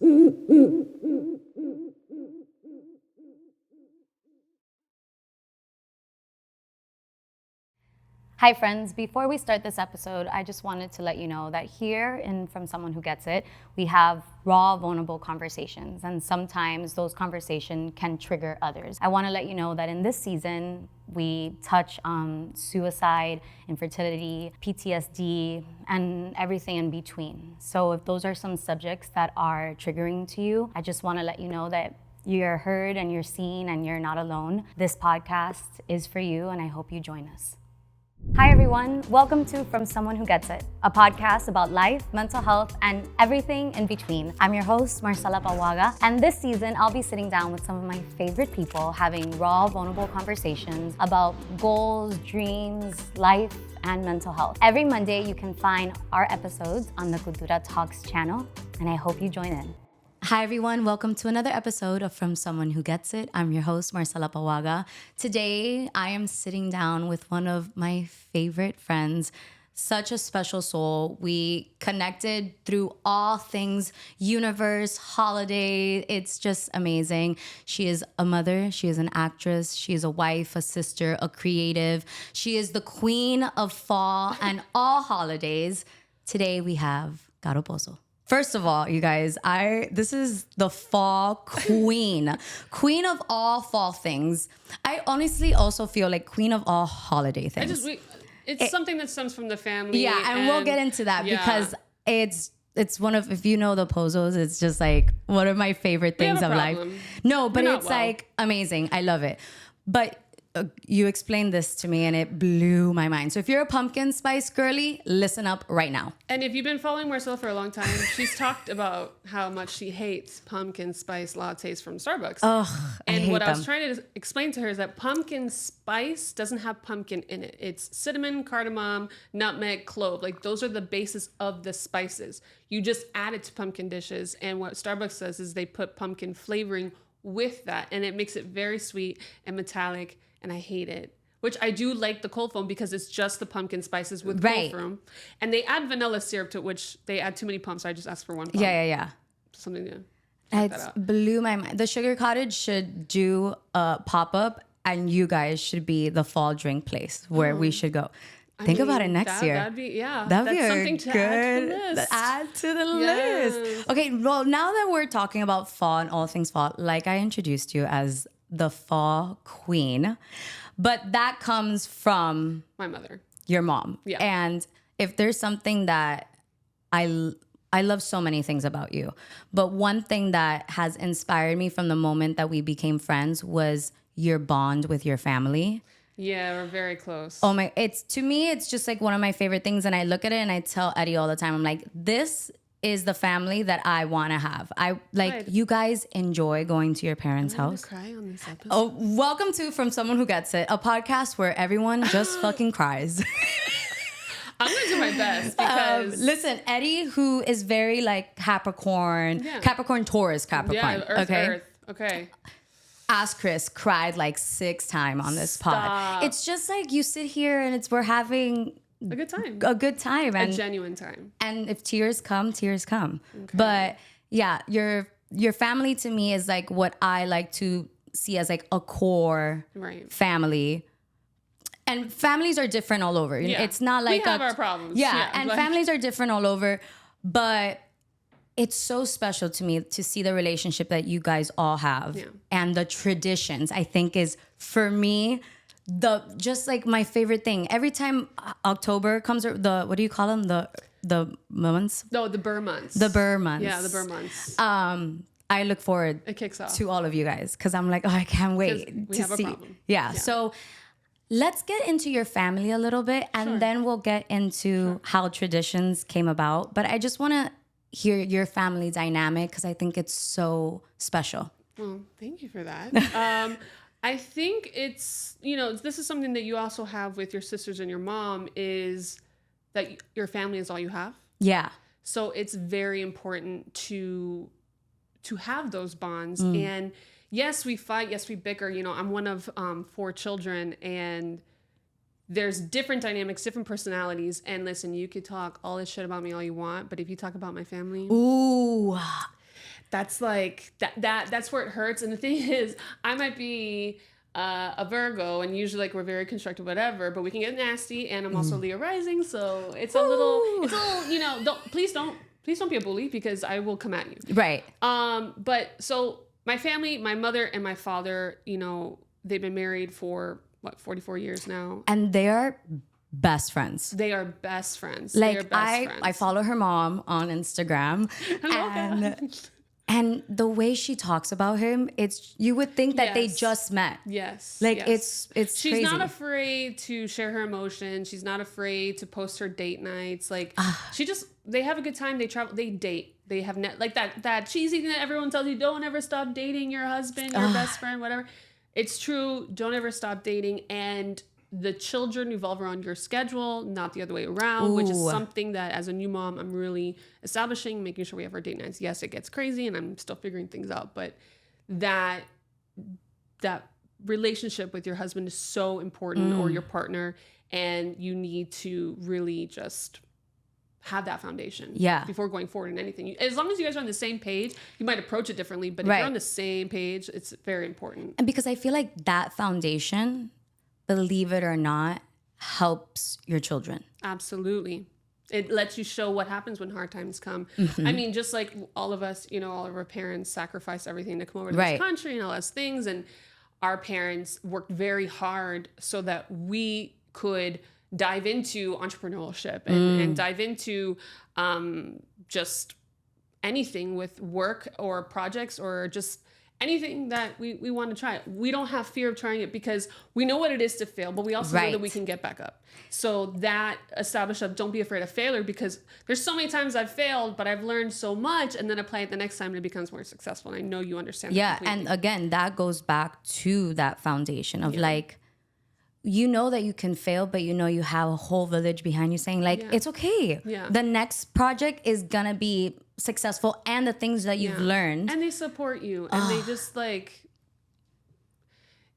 Hi friends, before we start this episode, I just wanted to let you know that here in From Someone Who Gets It, we have raw, vulnerable conversations, and sometimes those conversations can trigger others. I want to let you know that in this season, we touch on suicide, infertility, PTSD, and everything in between. So if those are some subjects that are triggering to you, I just want to let you know that you're heard and you're seen and you're not alone. This podcast is for you, and I hope you join us. Hi everyone, welcome to From Someone Who Gets It, a podcast about life, mental health, and everything in between. I'm your host, Marcela Paguaga, and this season I'll be sitting down with some of my favorite people having raw, vulnerable conversations about goals, dreams, life, and mental health. Every Monday you can find our episodes on the Cultura Talks channel, and I hope you join in. Hi everyone, welcome to another episode of From Someone Who Gets It. I'm your host, Marcela Paguaga. Today, I am sitting down with one of my favorite friends, such a special soul. We connected through all things universe, holiday. It's just amazing. She is a mother, she is an actress, she is a wife, a sister, a creative. She is the queen of fall and all holidays. Today, we have Carolina Pozo. First of all, you guys, this is the fall queen. Queen of all fall things. I honestly also feel like queen of all holiday things. It's something that stems from the family. Yeah, and we'll get into that because it's one of, if you know the Pozos, it's just like one of my favorite things of life. No, but it's like amazing. I love it. But you explained this to me and it blew my mind. So if you're a pumpkin spice girly, listen up right now. And if you've been following Marcel for a long time, she's talked about how much she hates pumpkin spice lattes from Starbucks. Ugh, and what I was trying to explain to her is that pumpkin spice doesn't have pumpkin in it. It's cinnamon, cardamom, nutmeg, clove. Like those are the basis of the spices. You just add it to pumpkin dishes. And what Starbucks says is they put pumpkin flavoring with that. And it makes it very sweet and metallic. And I hate it. Which I do like the cold foam because it's just the pumpkin spices with cold foam. And they add vanilla syrup to it, which they add too many pumps. So I just asked for one pump. Yeah. Something to It blew my mind. The Sugar Cottage should do a pop-up and you guys should be the fall drink place where we should go. Think about it next year. That'd be something to add to the list. Okay, well, now that we're talking about fall and all things fall, like I introduced you as the fall queen, but that comes from my mother, your mom. Yeah. And if there's something that I love so many things about you, but one thing that has inspired me from the moment that we became friends was your bond with your family. Yeah, we're very close. Oh my, to me, it's just like one of my favorite things. And I look at it and I tell Eddie all the time, I'm like, this is the family that I want to have. You guys enjoy going to your parents' house. I'm gonna cry on this episode. Oh, welcome to From Someone Who Gets It, a podcast where everyone just fucking cries. I'm gonna do my best because listen, Eddie, who is very like Capricorn, Taurus Capricorn. Yeah, Earth. Okay. Ask Chris cried like 6 times on this pod. It's just like you sit here and we're having a good time. And a genuine time. And if tears come. Okay. But yeah, your family to me is like what I like to see as like a core family. And families are different all over. Yeah. It's not like we have our problems. Yeah, and families are different all over. But it's so special to me to see the relationship that you guys all have and the traditions. I think is for me just like my favorite thing. Every time October comes, what do you call them? The months? No, the Burr months. The Burr months. Yeah, the Burr months. I look forward it kicks off to all of you guys because I'm like, I can't wait to see. A problem. Yeah. So let's get into your family a little bit and then we'll get into how traditions came about. But I just want to hear your family dynamic because I think it's so special. Well, thank you for that. I think it's, this is something that you also have with your sisters and your mom is that your family is all you have. Yeah. So it's very important to have those bonds. And yes, we fight. Yes, we bicker. I'm one of 4 children and there's different dynamics, different personalities. And listen, you could talk all this shit about me all you want, but if you talk about my family, ooh, That's like that's where it hurts. And the thing is, I might be a Virgo, and usually like we're very constructive, whatever, but we can get nasty. And I'm also Leo rising, so it's a little, you know, please don't be a bully, because I will come at you. Right. But so my family, my mother and my father, you know, they've been married for what, 44 years now, and they are best friends. They are best friends. Like, they are best friends. I follow her mom on Instagram, and the way she talks about him, it's, you would think that they just met. Yes. Like, yes. it's She's crazy. not afraid to share her emotions. She's not afraid to post her date nights. Like, they have a good time. They travel, they date. They have like that cheesy thing that everyone tells you, don't ever stop dating your husband, your best friend, whatever. It's true. Don't ever stop dating. And the children revolve around your schedule, not the other way around, which is something that as a new mom, I'm really establishing, making sure we have our date nights. Yes, it gets crazy and I'm still figuring things out, but that relationship with your husband is so important, or your partner, and you need to really just have that foundation before going forward in anything. As long as you guys are on the same page, you might approach it differently, but if you're on the same page, it's very important. And because I feel like that foundation, believe it or not, helps your children. Absolutely. It lets you show what happens when hard times come. I mean, just like all of us, you know, all of our parents sacrificed everything to come over to this country and all those things. And our parents worked very hard so that we could dive into entrepreneurship and dive into just anything with work or projects or just anything that we want to try. We don't have fear of trying it because we know what it is to fail, but we also know that we can get back up. So that established up, don't be afraid of failure, because there's so many times I've failed, but I've learned so much, and then apply it the next time and it becomes more successful. And I know you understand that completely. And again, that goes back to that foundation of like, you know that you can fail, but you know you have a whole village behind you saying like, it's okay. The next project is gonna be successful, and the things that you've learned. And they support you, and they just like,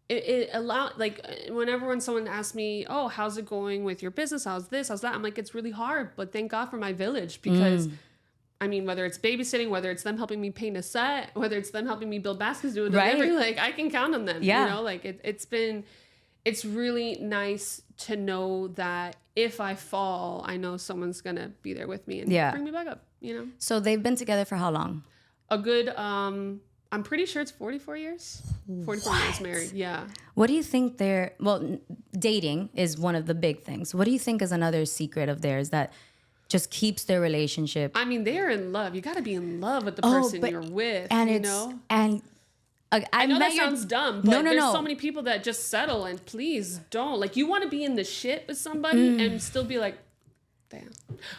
it allow, like when someone asks me, oh, how's it going with your business? How's this? How's that? I'm like, it's really hard, but thank God for my village, because I mean, whether it's babysitting, whether it's them helping me paint a set, whether it's them helping me build baskets, do a delivery, like I can count on them, you know, like it's really nice to know that if I fall, I know someone's going to be there with me and bring me back up, you know? So they've been together for how long? A good, I'm pretty sure it's 44 years. 44 years married, yeah. What do you think dating is one of the big things. What do you think is another secret of theirs that just keeps their relationship? I mean, they're in love. You got to be in love with the person you're with, and you know? And I know that sounds dumb, but there's so many people that just settle, and please don't. Like, you want to be in the shit with somebody and still be like, damn.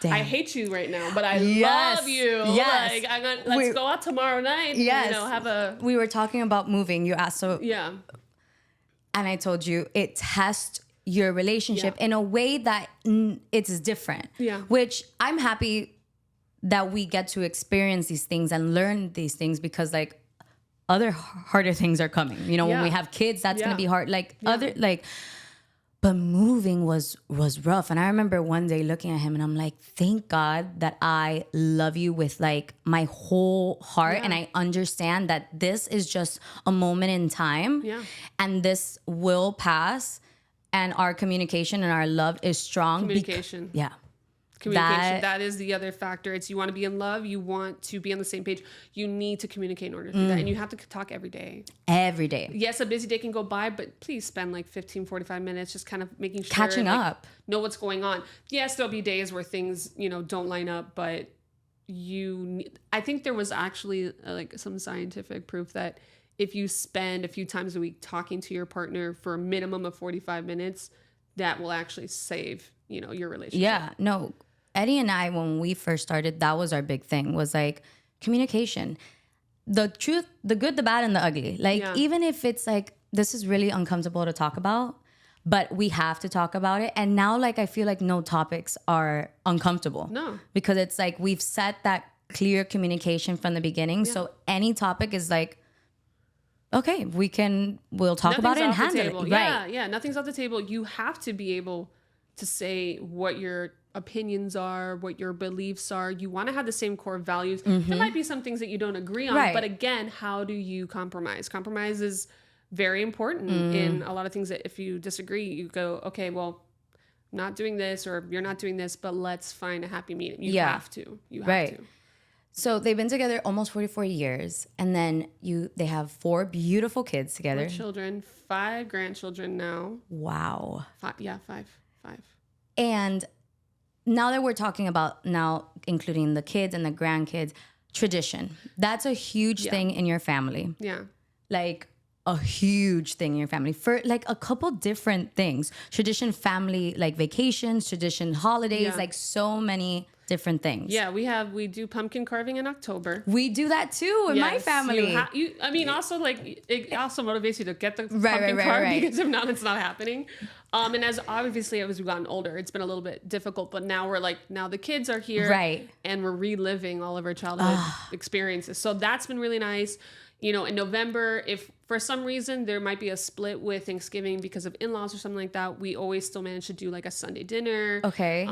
I hate you right now, but I love you. Yes. Like, let's go out tomorrow night. Yes. You know, we were talking about moving. You asked, yeah. And I told you it tests your relationship in a way that it's different. Yeah. Which I'm happy that we get to experience these things and learn these things, because like, other harder things are coming. You know, when we have kids, that's going to be hard. Like but moving was rough. And I remember one day looking at him and I'm like, thank God that I love you with like my whole heart. And I understand that this is just a moment in time and this will pass, and our communication and our love is strong. Communication. Communication, that is the other factor. It's, you want to be in love, you want to be on the same page, you need to communicate in order to do that. And you have to talk every day. Every day. Yes, a busy day can go by, but please spend like 15, 45 minutes just kind of making sure. Catching up. Know what's going on. Yes, there'll be days where things, you know, don't line up, but I think there was actually like some scientific proof that if you spend a few times a week talking to your partner for a minimum of 45 minutes, that will actually save, you know, your relationship. Yeah, no. Eddie and I, when we first started, that was our big thing, was like communication. The truth, the good, the bad, and the ugly. Like, even if it's like, this is really uncomfortable to talk about, but we have to talk about it. And now, like, I feel like no topics are uncomfortable. No. Because it's like, we've set that clear communication from the beginning. Yeah. So any topic is like, okay, we'll talk about it and handle it. Yeah, right. Yeah, nothing's off the table. You have to be able to say what you're opinions are, what your beliefs are. You want to have the same core values. There might be some things that you don't agree on, but again, how do you compromise? Compromise is very important in a lot of things that if you disagree, you go, okay, well, I'm not doing this, or you're not doing this, but let's find a happy medium. You have to. You have to. So they've been together almost 44 years, and then they have 4 beautiful kids together. 4 children, 5 grandchildren now. Wow. 5. And now that we're talking about including the kids and the grandkids, tradition. That's a huge thing in your family. Yeah. Like a huge thing in your family for like a couple different things. Tradition, family, like vacations, tradition, holidays, like so many different things. Yeah, we do pumpkin carving in October. We do that too in my family. Also like it also motivates you to get the pumpkin carved because if not, it's not happening. And as obviously as we've gotten older, it's been a little bit difficult. But now now the kids are here, and we're reliving all of our childhood experiences. So that's been really nice. You know, in November, if for some reason there might be a split with Thanksgiving because of in-laws or something like that, we always still manage to do like a Sunday dinner. Okay.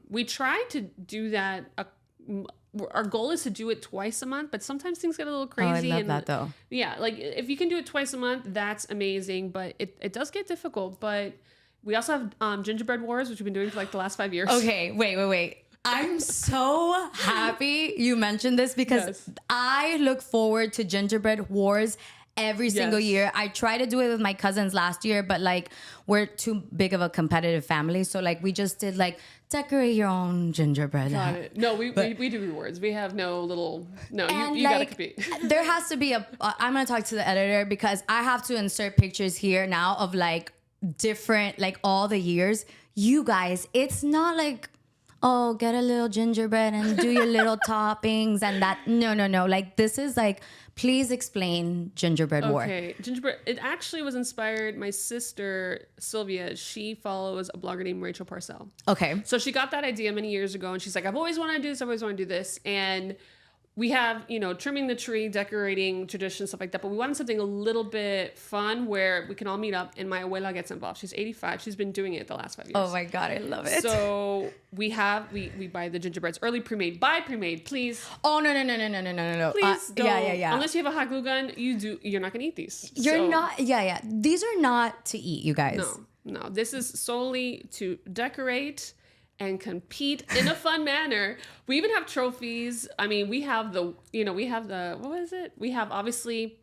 We try to do that. Our goal is to do it twice a month, but sometimes things get a little crazy. I love that though. Yeah, like if you can do it twice a month, that's amazing. But it does get difficult. But we also have gingerbread wars, which we've been doing for like the last 5 years. Okay, wait. I'm so happy you mentioned this because I look forward to gingerbread wars every single year. I tried to do it with my cousins last year, but like we're too big of a competitive family. So like we just did like decorate your own gingerbread. Got it. No, we do rewards. We have you gotta compete. There has to be I'm gonna talk to the editor because I have to insert pictures here now of like different, like all the years. You guys, it's not like, oh, get a little gingerbread and do your little toppings and that. No. Like this is like, please explain gingerbread war. Okay, gingerbread. It actually was inspired. My sister Sylvia, she follows a blogger named Rachel Parcell. Okay. So she got that idea many years ago, and she's like, I've always wanted to do this. I've always wanted to do this, and we have, trimming the tree, decorating, tradition, stuff like that. But we wanted something a little bit fun where we can all meet up and my abuela gets involved. She's 85. She's been doing it the last 5 years. Oh my God, I love it. So we buy the gingerbreads early pre-made. Buy pre-made, please. Oh, no. Please don't. Yeah. Unless you have a hot glue gun, you're not going to eat these. You're not. Yeah. These are not to eat, you guys. No. This is solely to decorate and compete in a fun manner. We even have trophies. I mean, we have what was it? We have obviously,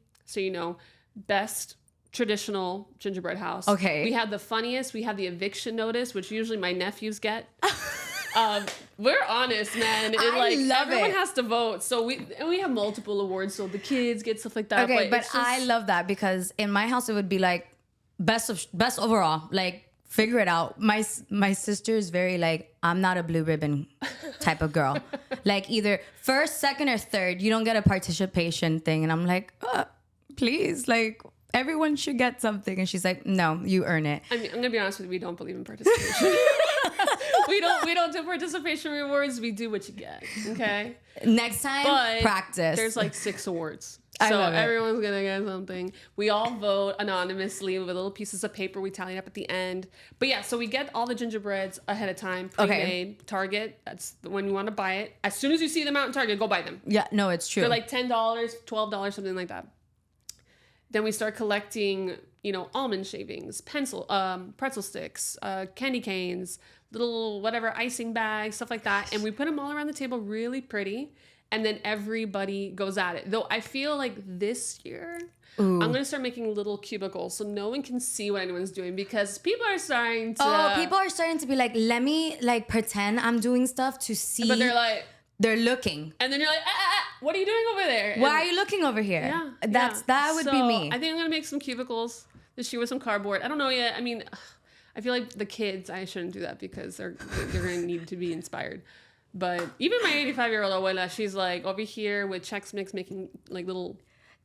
best traditional gingerbread house. Okay. We have the funniest. We have the eviction notice, which usually my nephews get. We're honest, man. And everyone has to vote. So we have multiple awards. So the kids get stuff like that. Okay, but I love that because in my house it would be like best overall. Like, figure it out. My sister is very like, I'm not a blue ribbon type of girl. Like either first, second, or third, you don't get a participation thing. And I'm like, please, like everyone should get something. And she's like, no, you earn it. I mean, I'm gonna be honest with you, we don't believe in participation. we don't do participation rewards. We do what you get. Okay. Next time, practice. There's like 6 awards. So everyone's going to get something. We all vote anonymously with little pieces of paper. We tally it up at the end. But yeah, so we get all the gingerbreads ahead of time, pre-made. Okay. Target, that's when you want to buy it. As soon as you see them out in Target, go buy them. Yeah, no, it's true. They're like $10, $12, something like that. Then we start collecting, almond shavings, pretzel sticks, candy canes, little whatever icing bags, stuff like that. And we put them all around the table really pretty. And then everybody goes at it. Though I feel like this year, I'm going to start making little cubicles so no one can see what anyone's doing because people are starting to be like, let me like pretend I'm doing stuff to see. But they're like, they're looking. And then you're like, what are you doing over there? Why are you looking over here? Yeah. That would be me. I think I'm going to make some cubicles this year with some cardboard. I don't know yet. I mean, I feel like the kids, I shouldn't do that because they're going to need to be inspired. But even my 85-year-old abuela, she's like over here with Chex Mix making like little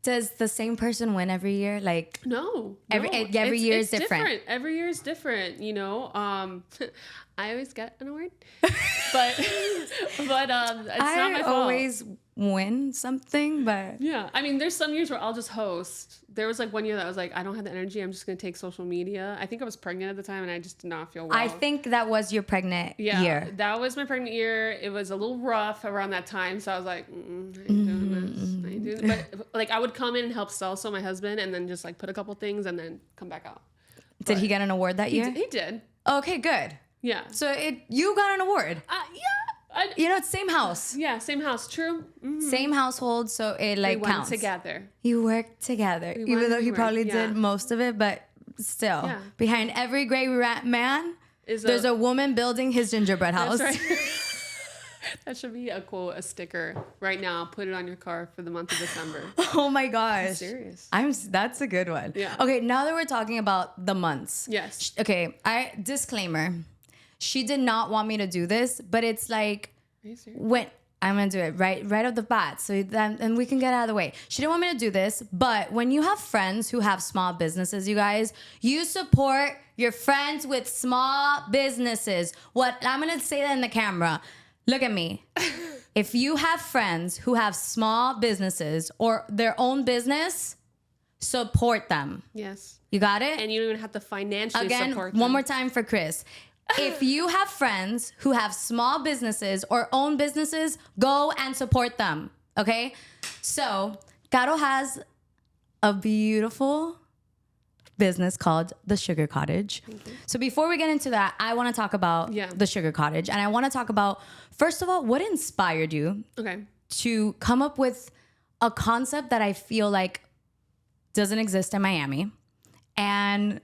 Does the same person win every year? Like No, every year is different. Every year is different. You know, I always get an award, but it's not my fault. I always win something, but Yeah, I mean, there's some years where I'll just host. There was like one year that I was like, I don't have the energy. I'm just gonna take social media. I think I was pregnant at the time, and I just did not feel well. I think that was your pregnant year. That was my pregnant year. It was a little rough around that time, so I was like, I ain't doing this. I ain't doing this. But like, I would come in and help Celso, my husband, and then just like put a couple things and then come back out. Did he get an award that year? He did. Okay, good. Yeah. So you got an award. Yeah. You know, it's same house. Yeah, same house. True. Mm-hmm. Same household, so it like we counts. Went together. You worked together, even though he probably did most of it, but still, behind every great man, there's a woman building his gingerbread house. That's right. That should be a quote, a sticker right now. Put it on your car for the month of December. Oh my gosh. I'm serious. That's a good one. Yeah. Okay, now that we're talking about the months. Yes. Okay, disclaimer. She did not want me to do this, but it's like when I'm gonna do it right off the bat, so then and we can get out of the way. She didn't want me to do this, but when you have friends who have small businesses, you guys, you support your friends with small businesses. What I'm gonna say that in the camera. Look at me. If you have friends who have small businesses or their own business, support them. Yes. You got it? And you don't even have to financially support them. One more time for Chris. If you have friends who have small businesses or own businesses, go and support them. Okay? So, Caro has a beautiful business called the Sugar Cottage. So before we get into that, I want to talk about the Sugar Cottage. And I want to talk about, first of all, what inspired you to come up with a concept that I feel like doesn't exist in Miami and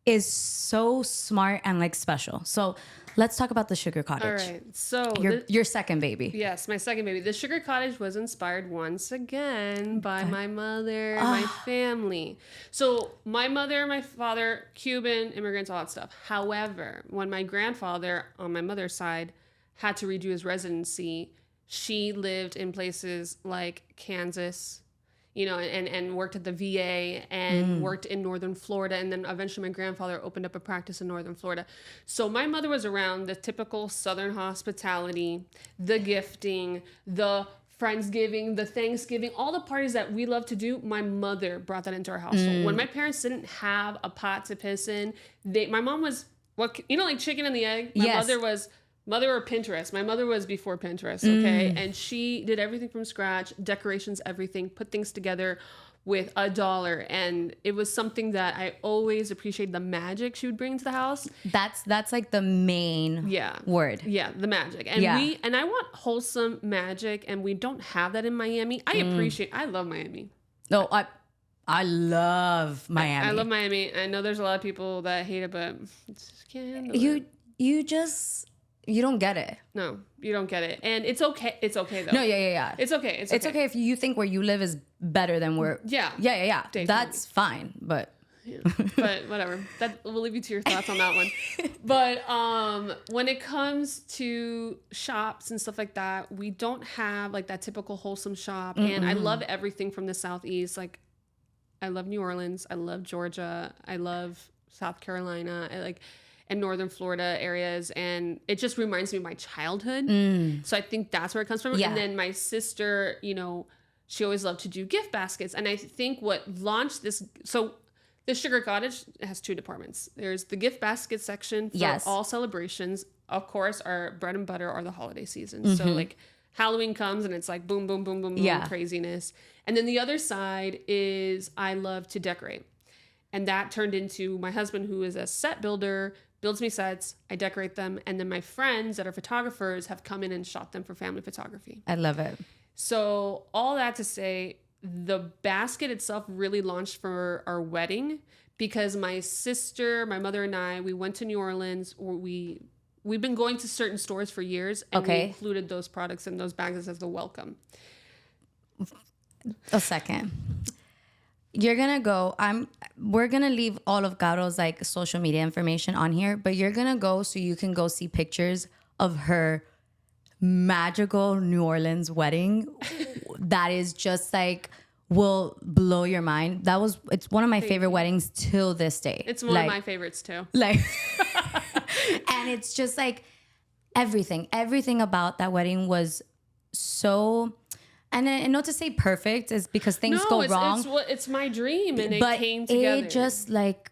is so smart and like special. So let's talk about the Sugar Cottage. All right. So your second baby. Yes, my second baby. The Sugar Cottage was inspired once again by my mother, my family. So my mother, my father, Cuban immigrants, all that stuff. However, when my grandfather on my mother's side had to redo his residency, she lived in places like Kansas, you know, and worked at the VA and worked in Northern Florida. And then eventually my grandfather opened up a practice in Northern Florida. So my mother was around the typical Southern hospitality, the gifting, the Friendsgiving, the Thanksgiving, all the parties that we love to do. My mother brought that into our household. When my parents didn't have a pot to piss in, my mom was, like chicken and the egg? Mother or Pinterest. My mother was before Pinterest, okay? And she did everything from scratch, decorations, everything, put things together with $1. And it was something that I always appreciated, the magic she would bring to the house. That's like the main word. Yeah, the magic. And I want wholesome magic, and we don't have that in Miami. I love Miami. No, I love Miami. I love Miami. I know there's a lot of people that hate it, but just can't handle it. You don't get it. No, you don't get it. And it's okay. It's okay, though. No, yeah. It's okay. It's okay if you think where you live is better than where... Yeah. Definitely. That's fine, but... Yeah. But whatever. We'll leave you to your thoughts on that one. But when it comes to shops and stuff like that, we don't have like that typical wholesome shop. And I love everything from the Southeast. Like, I love New Orleans. I love Georgia. I love South Carolina. And Northern Florida areas, and it just reminds me of my childhood. So I think that's where it comes from. And then my sister, you know, she always loved to do gift baskets. And I think what launched this, so the Sugar Cottage has two departments. There's the gift basket section for all celebrations. Of course, our bread and butter are the holiday season. So like Halloween comes and it's like boom, boom, boom, boom, boom, craziness. And then the other side is I love to decorate. And that turned into my husband, who is a set builder, builds me sets, I decorate them, and then my friends that are photographers have come in and shot them for family photography. I love it. So all that to say, the basket itself really launched for our wedding because my sister, my mother, and I, we went to New Orleans. We've been going to certain stores for years, and we included those products in those bags as the welcome. A second. You're gonna go. We're gonna leave all of Caro's like social media information on here, but you're gonna go so you can go see pictures of her magical New Orleans wedding. That is just like will blow your mind. It's one of my favorite weddings till this day. It's one of my favorites too. Like, and it's just like everything about that wedding was so, and not to say perfect is because things go wrong. It's my dream, and but it came together. It just like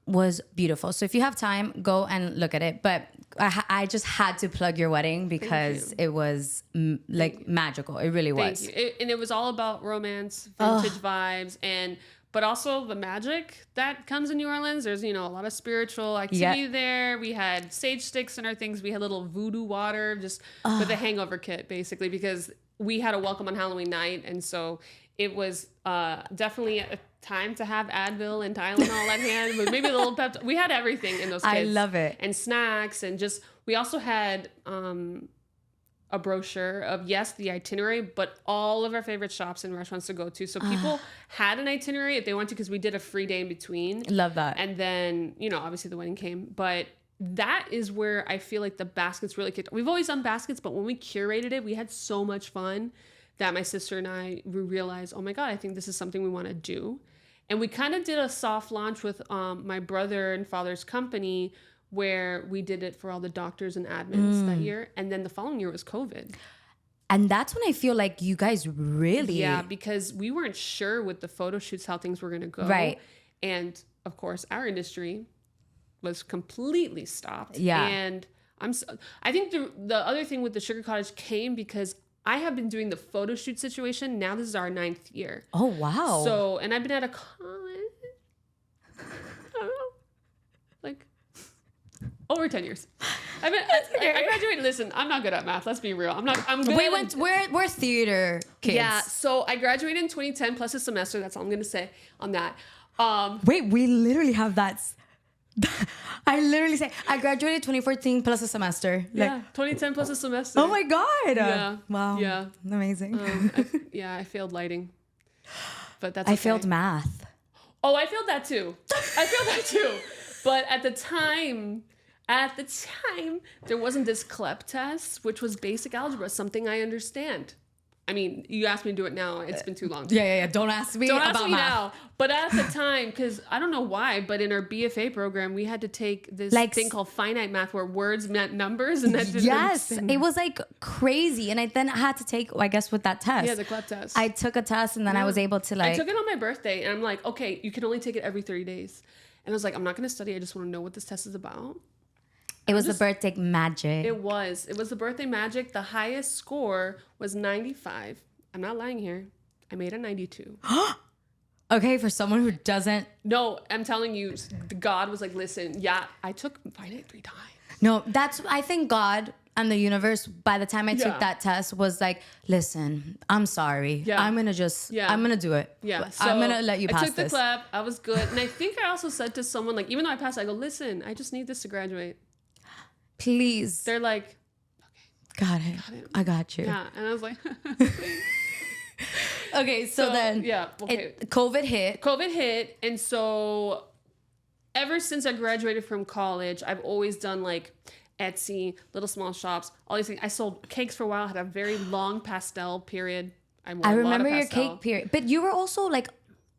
was beautiful. So if you have time, go and look at it. But I just had to plug your wedding because it was like magical. It really was. Thank you. And it was all about romance, vintage vibes, but also the magic that comes in New Orleans. There's, a lot of spiritual activity there. We had sage sticks in our things. We had little voodoo water just with a hangover kit, basically, because we had a welcome on Halloween night. And so it was definitely a time to have Advil and Tylenol at hand, but maybe a little pep. We had everything in those kits. I love it. And snacks, and we also had a brochure of, the itinerary, but all of our favorite shops and restaurants to go to. So people had an itinerary if they wanted to, because we did a free day in between. Love that. And then, obviously the wedding came, but that is where I feel like the baskets really kicked. We've always done baskets, but when we curated it, we had so much fun that my sister and we realized, oh my God, I think this is something we want to do. And we kind of did a soft launch with my brother and father's company, where we did it for all the doctors and admins that year. And then the following year was COVID. And that's when I feel like you guys really... Yeah, because we weren't sure with the photo shoots how things were going to go. Right. And of course, our industry was completely stopped. Yeah. And I think the other thing with the Sugar Cottage came because I have been doing the photo shoot situation. Now this is our 9th year. Oh, wow. So, and I've been at a college, I don't know, like over 10 years. I graduated. Listen, I'm not good at math. Let's be real. I'm good. We're theater kids. Yeah. So I graduated in 2010 plus a semester. That's all I'm going to say on that. Wait, we literally have that. I literally say I graduated 2014 plus a semester. Yeah, 2010 plus a semester. Oh my God. Yeah. Wow. Yeah. Amazing. I failed lighting. But that's okay. I failed math. Oh, I failed that too. But at the time, there wasn't this CLEP test, which was basic algebra, something I understand. I mean, you asked me to do it now. It's been too long. Yeah. Don't ask me about math. Now. But at the time, because I don't know why, but in our BFA program, we had to take this thing called finite math where words meant numbers. And that didn't it was like crazy. And I then had to take, I guess, with that test. Yeah, the CLEP test. I took a test and then I was able to I took it on my birthday. And I'm like, okay, you can only take it every 30 days. And I was like, I'm not going to study. I just want to know what this test is about. It was the birthday magic. It was the birthday magic. The highest score was 95. I'm not lying here. I made a 92. Okay, for someone who doesn't... No, I'm telling you, God was like, listen, I took finite 3 times. No, I think God and the universe, by the time I took that test, was like, listen, I'm sorry. Yeah. I'm going to I'm going to do it. Yeah. So I'm going to let you pass this. I took the clap. I was good. And I think I also said to someone, like, even though I passed, I go, listen, I just need this to graduate. Please. They're like, okay. Got it. I got you. Yeah. And I was like, okay. So then, COVID hit. And so ever since I graduated from college, I've always done like Etsy, little small shops, all these things. I sold cakes for a while, had a very long pastel period. I remember your cake period. But you were also like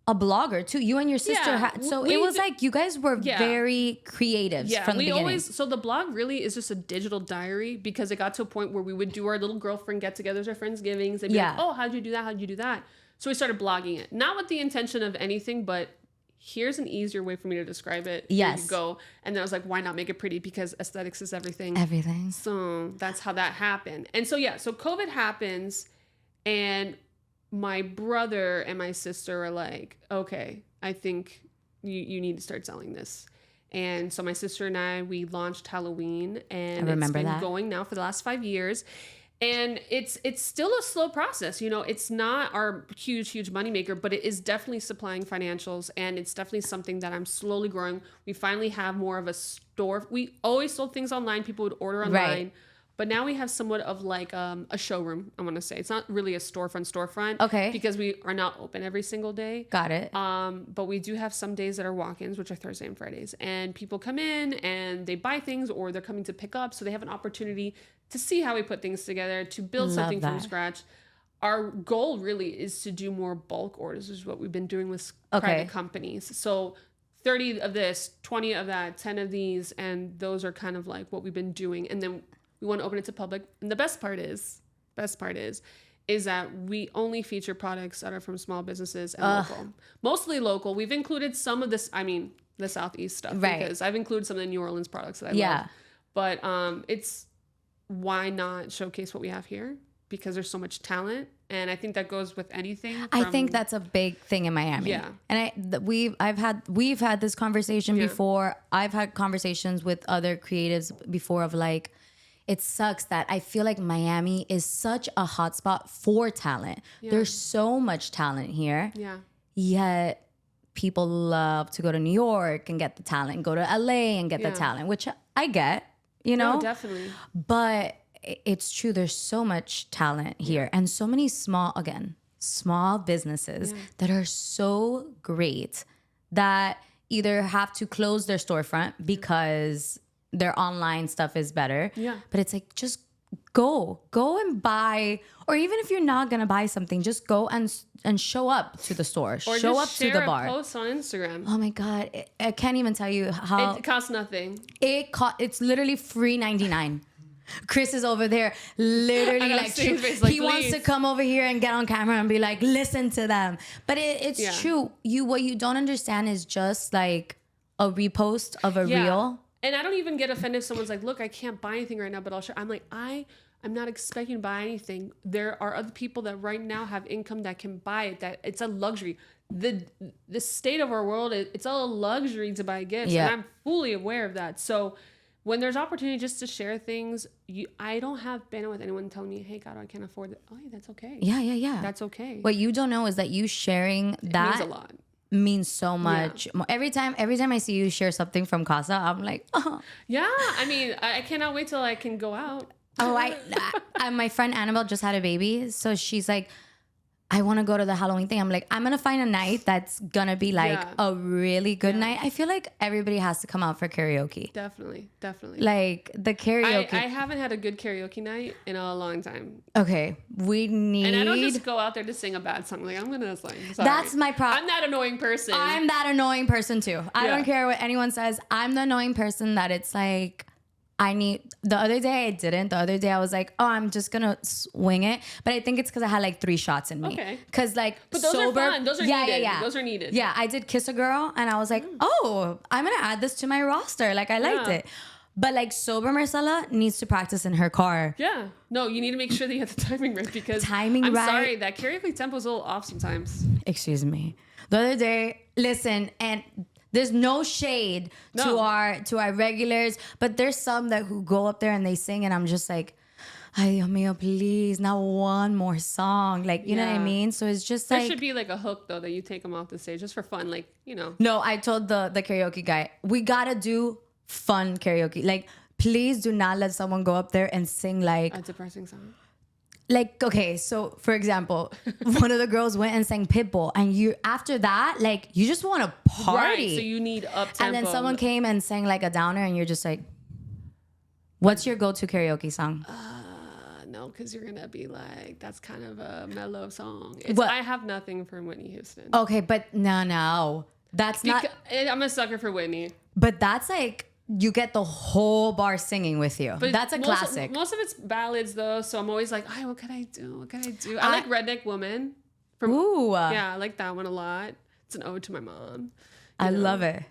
a blogger too. You and your sister it was like you guys were very creative from the beginning. So the blog really is just a digital diary, because it got to a point where we would do our little girlfriend get-togethers or Friendsgivings and be like, oh, how'd you do that? How'd you do that? So we started blogging it. Not with the intention of anything, but here's an easier way for me to describe it. Yes. Here you go. And then I was like, why not make it pretty? Because aesthetics is everything. Everything. So that's how that happened. And so, so COVID happens, and my brother and my sister are like, okay, I think you need to start selling this. And so my sister and we launched Halloween, and it's been going now for the last 5 years. And it's still a slow process. It's not our huge moneymaker, but it is definitely supplying financials. And it's definitely something that I'm slowly growing. We finally have more of a store. We always sold things online. People would order online. Right. But now we have somewhat of like a showroom, I want to say. It's not really a storefront. Okay. Because we are not open every single day. Got it. But we do have some days that are walk-ins, which are Thursday and Fridays. And people come in and they buy things, or they're coming to pick up. So they have an opportunity to see how we put things together, to build something from scratch. our goal really is to do more bulk orders, which is what we've been doing with private companies. So 30 of this, 20 of that, 10 of these, and those are kind of like what we've been doing. And then we want to open it to public. And the best part is that we only feature products that are from small businesses and local. Mostly local. We've included some of this, the Southeast stuff, because I've included some of the New Orleans products that I love. But it's, why not showcase what we have here? Because there's so much talent. And I think that goes with anything. I think that's a big thing in Miami. Yeah. And we've had this conversation before. I've had conversations with other creatives before of like, it sucks that I feel like Miami is such a hotspot for talent. Yeah. There's so much talent here. Yeah. Yet people love to go to New York and get the talent, go to LA and get the talent, which I get, you know? No, definitely. But it's true. There's so much talent here and so many small businesses that are so great that either have to close their storefront because their online stuff is better. Yeah. But it's like, just go and buy, or even if you're not going to buy something, just go and show up to the store, or show up to the bar. Or post on Instagram. Oh my God. I can't even tell you how. It costs nothing. It's literally free 99. Chris is over there literally like he wants to come over here and get on camera and be like, listen to them. But it's true. What you don't understand is just like a repost of a reel. And I don't even get offended if someone's like, look, I can't buy anything right now, but I'll share. I'm like, I'm not expecting to buy anything. There are other people that right now have income that can buy it, that it's a luxury. The state of our world, it's a luxury to buy gifts. Yeah. And I'm fully aware of that. So when there's opportunity just to share things, I don't have bandwidth anyone telling me, hey, God, I can't afford it. Oh, yeah, that's okay. Yeah. That's okay. What you don't know is that you sharing that means a lot. Means so much. Yeah. Every time I see you share something from Casa, I'm like, oh. Yeah, I cannot wait till I can go out. Oh, my friend Annabelle just had a baby, so she's like, I want to go to the Halloween thing. I'm like, I'm going to find a night that's going to be like a really good night. I feel like everybody has to come out for karaoke. Definitely. Like the karaoke. I haven't had a good karaoke night in a long time. Okay. We need. And I don't just go out there to sing a bad song. Like, I'm going to sing. Sorry. That's my problem. I'm that annoying person. I'm that annoying person too. I don't care what anyone says. I'm the annoying person that it's like, the other day I didn't. The other day I was like, oh, I'm just gonna swing it. But I think it's because I had like 3 shots in me. Okay. Because like, but those are fun. Those are needed. Yeah. Those are needed. Yeah, I did Kiss a Girl, and I was like, oh, I'm gonna add this to my roster. Like, I liked it. But like, sober Marcela needs to practice in her car. Yeah. No, you need to make sure that you have the timing right, because I'm sorry, that karaoke tempo is a little off sometimes. Excuse me. The other day, listen, and there's no shade to our regulars, but there's some who go up there and they sing, and I'm just like, ay, Dios mío, please, not one more song. Like, you know what I mean? So it's just like, there should be like a hook though that you take them off the stage just for fun, like, you know. No, I told the karaoke guy, we gotta do fun karaoke. Like, please do not let someone go up there and sing like a depressing song. Like, okay, so for example, one of the girls went and sang Pitbull, and after that, like, you just want to party. Right, so you need up-tempo. And then someone came and sang like a downer, and you're just like, what's your go-to karaoke song? No, because you're going to be like, that's kind of a mellow song. I have nothing from Whitney Houston. Okay, but no. That's not... I'm a sucker for Whitney. But that's like... You get the whole bar singing with you. But that's a classic. Most of it's ballads though, so I'm always like, what can I do? I like Redneck Woman. Ooh. Yeah, I like that one a lot. It's an ode to my mom. I love it.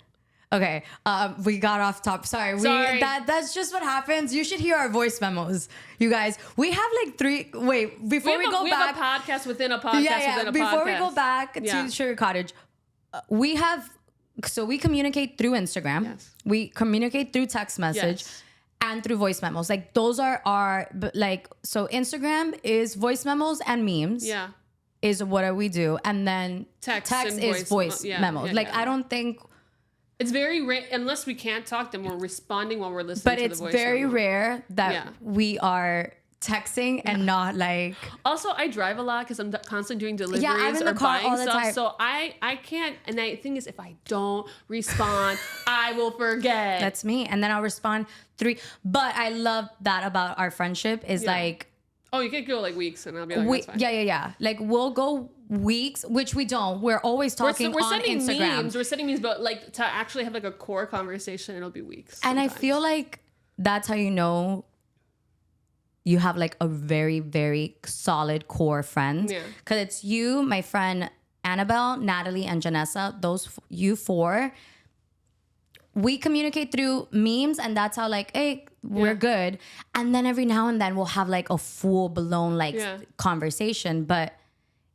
Okay, we got off top. Sorry. That's just what happens. You should hear our voice memos, you guys. We have like 3. Wait, before we go back, we have a podcast within a podcast within a podcast. Before we go back to Sugar Cottage, we have. So we communicate through Instagram. Yes. We communicate through text message and through voice memos. Like, those are our, like, so Instagram is voice memos and memes. Yeah. Is what we do. And then text is voice memos. I don't think. It's very rare, unless we can't talk, then we're responding while we're listening to the voice memo. But it's very rare that we are texting and not like. Also, I drive a lot because I'm constantly doing deliveries or buying stuff. Time. So I can't. And the thing is, if I don't respond, I will forget. That's me. And then I'll respond 3. But I love that about our friendship is like. Oh, you could go like weeks, and I'll be like, that's fine. Yeah. Like we'll go weeks, which we don't. We're always talking We're on sending Instagram. memes. We're sending memes, but like to actually have like a core conversation, it'll be weeks. And sometimes. I feel like that's how you know you have like a very, very solid core friend. Yeah. Because it's you, my friend Annabelle, Natalie, and Janessa. You four. We communicate through memes, and that's how like, hey, we're good. And then every now and then we'll have like a full blown like conversation. But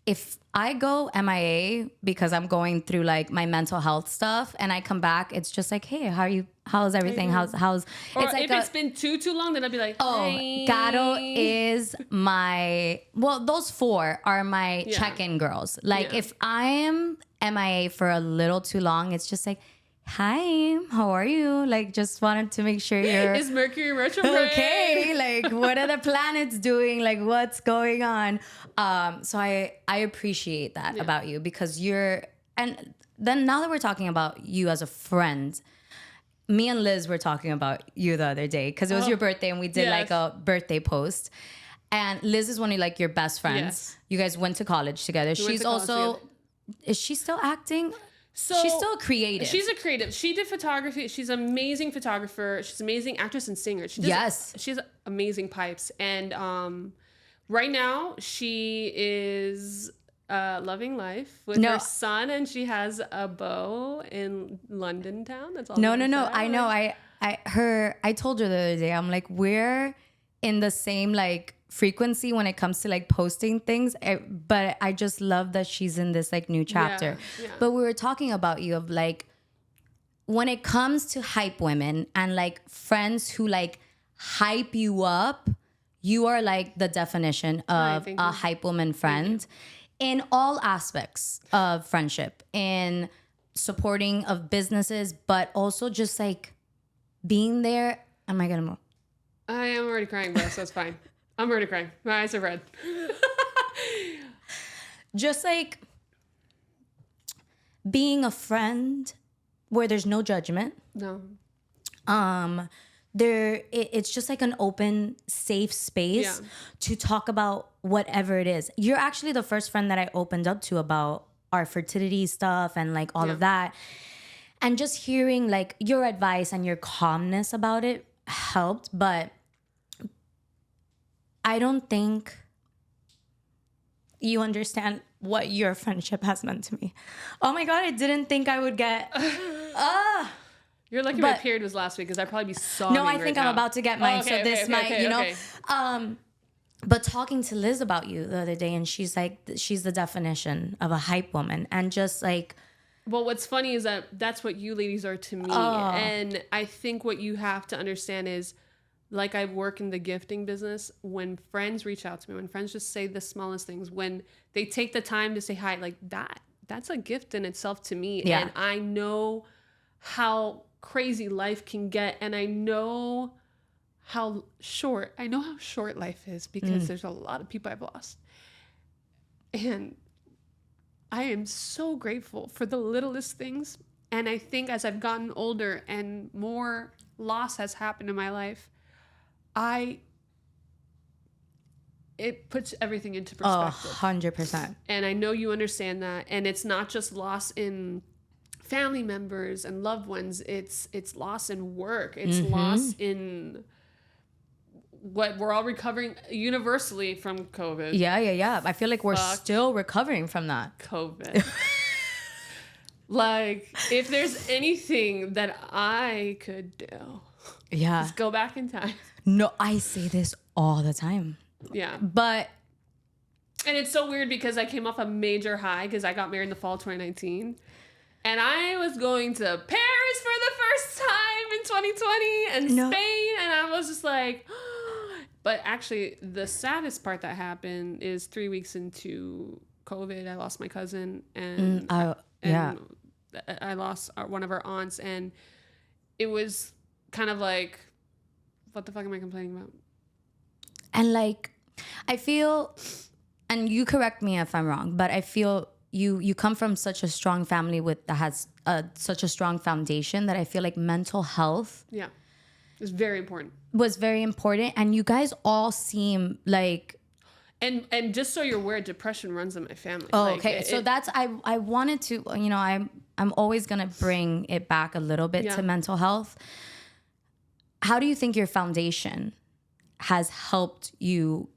if I go MIA because I'm going through like my mental health stuff, and I come back, it's just like, hey, how are you? How's everything? How's? Or it's like if it's been too long, then I'll be like, hey. Caro is my. Well, those four are my check-in girls. Like if I am MIA for a little too long, it's just like, hi, how are you? Like, just wanted to make sure you're... Is Mercury retrograde? Okay, like, what are the planets doing? Like, what's going on? So I appreciate that about you, because you're... And then now that we're talking about you as a friend, me and Liz were talking about you the other day, because it was your birthday, and we did like a birthday post. And Liz is one of like your best friends. Yes. You guys went to college together. She's also... Together. Is she still acting? So she's still creative. She's a creative. She did photography. She's an amazing photographer. She's an amazing actress and singer. She has amazing pipes. And right now she is loving life with her son, and she has a beau in London town. That's all. No. I know. I told her the other day, I'm like, we're in the same like frequency when it comes to like posting things, but I just love that she's in this like new chapter. But we were talking about you of like, when it comes to hype women and like friends who like hype you up, you are like the definition of a hype woman friend in all aspects of friendship, in supporting of businesses, but also just like being there. Am I gonna move? I am already crying, bro, so it's fine. I'm already crying. My eyes are red. Just like being a friend where there's no judgment. No. It's just like an open, safe space to talk about whatever it is. You're actually the first friend that I opened up to about our fertility stuff and like all of that. And just hearing like your advice and your calmness about it helped, but I don't think you understand what your friendship has meant to me. Oh my God, I didn't think I would get... You're lucky my period was last week, because I'd probably be sobbing. No, I think I'm about to get mine, so this might, you know... But talking to Liz about you the other day, and she's like, she's the definition of a hype woman. And just like... Well, what's funny is that that's what you ladies are to me. And I think what you have to understand is, like, I work in the gifting business. When friends reach out to me, when friends just say the smallest things, when they take the time to say hi, like that's a gift in itself to me. Yeah. And I know how crazy life can get, and I know how short life is, because there's a lot of people I've lost. And I am so grateful for the littlest things. And I think as I've gotten older and more loss has happened in my life, it puts everything into perspective. 100%. And I know you understand that. And it's not just loss in family members and loved ones. It's loss in work. It's loss in what we're all recovering universally from COVID. Yeah. I feel like we're still recovering from that. COVID. Like, if there's anything that I could do, just go back in time. No, I say this all the time. Yeah. But... And it's so weird, because I came off a major high, because I got married in the fall of 2019. And I was going to Paris for the first time in 2020 and Spain. And I was just like... But actually, the saddest part that happened is 3 weeks into COVID, I lost my cousin. And I lost one of our aunts. And it was kind of like... What the fuck am I complaining about? And like, I feel, and you correct me if I'm wrong, but I feel you come from such a strong family that has such a strong foundation, that I feel like mental health it's very important. Was very important. And you guys all seem like And just so you're aware, depression runs in my family. Oh, Like, okay. So that's I wanted to, you know, I'm always gonna bring it back a little bit to mental health. How do you think your foundation has helped you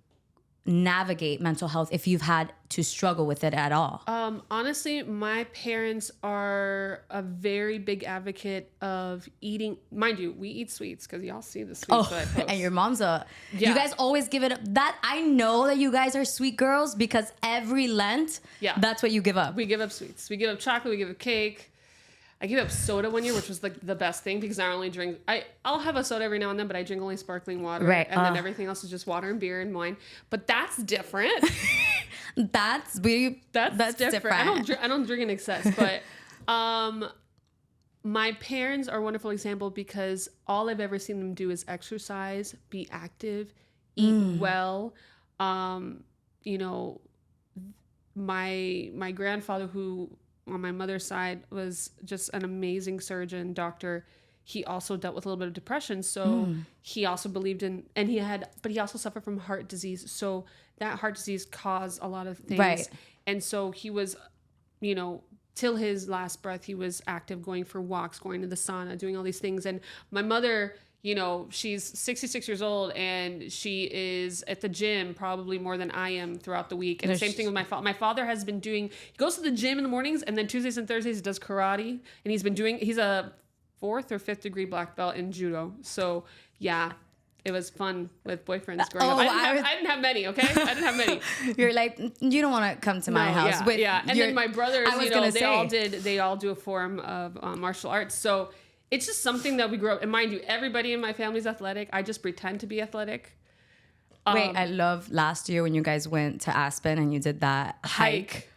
navigate mental health if you've had to struggle with it at all? Honestly, my parents are a very big advocate of eating. Mind you, we eat sweets because y'all see the sweets that I post. And your mom's you guys always give it up. That I know that you guys are sweet girls because every Lent, that's what you give up. We give up sweets. We give up chocolate. We give up cake. I gave up soda one year, which was like the best thing because I only drink. I'll have a soda every now and then, but I drink only sparkling water, right? And then everything else is just water and beer and wine. But that's different. That's different. I don't drink in excess, but my parents are a wonderful example because all I've ever seen them do is exercise, be active, eat well. You know, my grandfather, who on my mother's side was just an amazing surgeon, doctor. He also dealt with a little bit of depression. So he also believed in, but he also suffered from heart disease. So that heart disease caused a lot of things. Right. And so he was, you know, till his last breath, he was active, going for walks, going to the sauna, doing all these things. And my mother, you know, she's 66 years old and she is at the gym probably more than I am throughout the week. And the same thing with my father. My father has been he goes to the gym in the mornings and then Tuesdays and Thursdays he does karate. And he's a 4th or 5th degree black belt in judo. So yeah, it was fun with boyfriends growing up. I didn't have many, okay? I didn't have many. You're like, you don't want to come to my house. And then my brothers, they all do a form of martial arts. So it's just something that we grew up. And mind you, everybody in my family is athletic. I just pretend to be athletic. Wait, I love last year when you guys went to Aspen and you did that hike.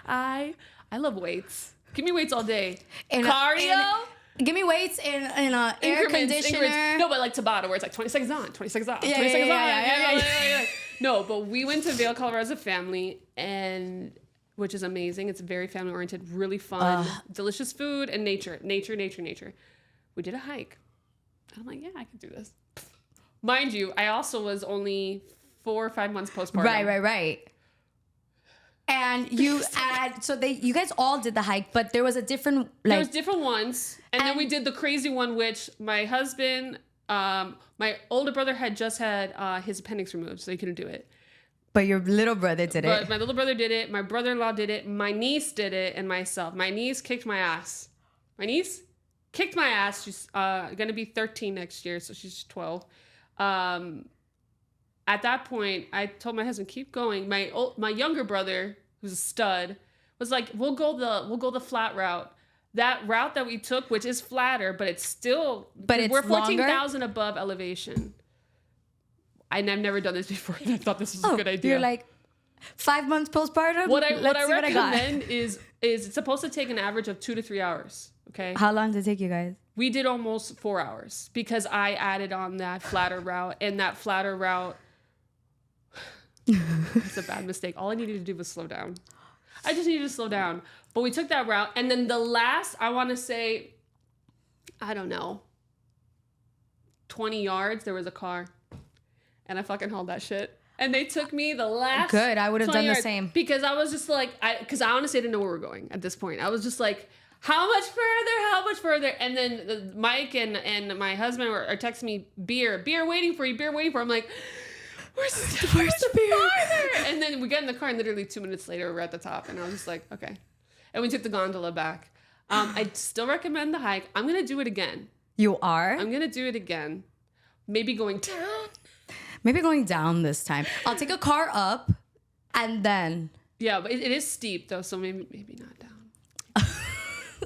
I love weights. Give me weights all day. Cardio. Give me weights in an air conditioner. No, but like Tabata, where it's like 20 seconds on, 20 seconds off, 20 seconds on. No, but we went to Vail, Colorado as a family, and which is amazing. It's very family oriented, really fun, delicious food, and nature. We did a hike. I'm like, yeah, I can do this. Mind you, I also was only 4 or 5 months postpartum. Right. And you guys all did the hike, but there was a different there was different ones, and then we did the crazy one, which my husband, my older brother had just had his appendix removed, so he couldn't do it. But your little brother did it. But my little brother did it. My brother-in-law did it. My niece did it, and myself. My niece kicked my ass. She's gonna be 13 next year, so she's 12. At that point, I told my husband, keep going. My younger brother, who's a stud, was like, we'll go the flat route. That route that we took, which is flatter, but it's still, we're 14,000 above elevation. And I've never done this before, and I thought this was a good idea. You're like 5 months postpartum. What I recommend is it's supposed to take an average of 2 to 3 hours. Okay. How long did it take you guys? We did almost 4 hours because I added on that flatter route, and that flatter route. It's a bad mistake. All I needed to do was slow down. I just needed to slow down. But we took that route, and then the last, I want to say, I don't know, 20 yards, there was a car. And I fucking hauled that shit. And they took me the last. Good, I would have done the same. Because I was just like, because I honestly didn't know where we were going at this point. I was just like, how much further? And then Mike and my husband are texting me, beer waiting for you. I'm like, where's the beer? And then we get in the car, and literally 2 minutes later, we're at the top. And I was just like, okay. And we took the gondola back. I still recommend the hike. I'm going to do it again. You are? I'm going to do it again. Maybe going down this time. I'll take a car up and then. Yeah, but it is steep though, so maybe not down.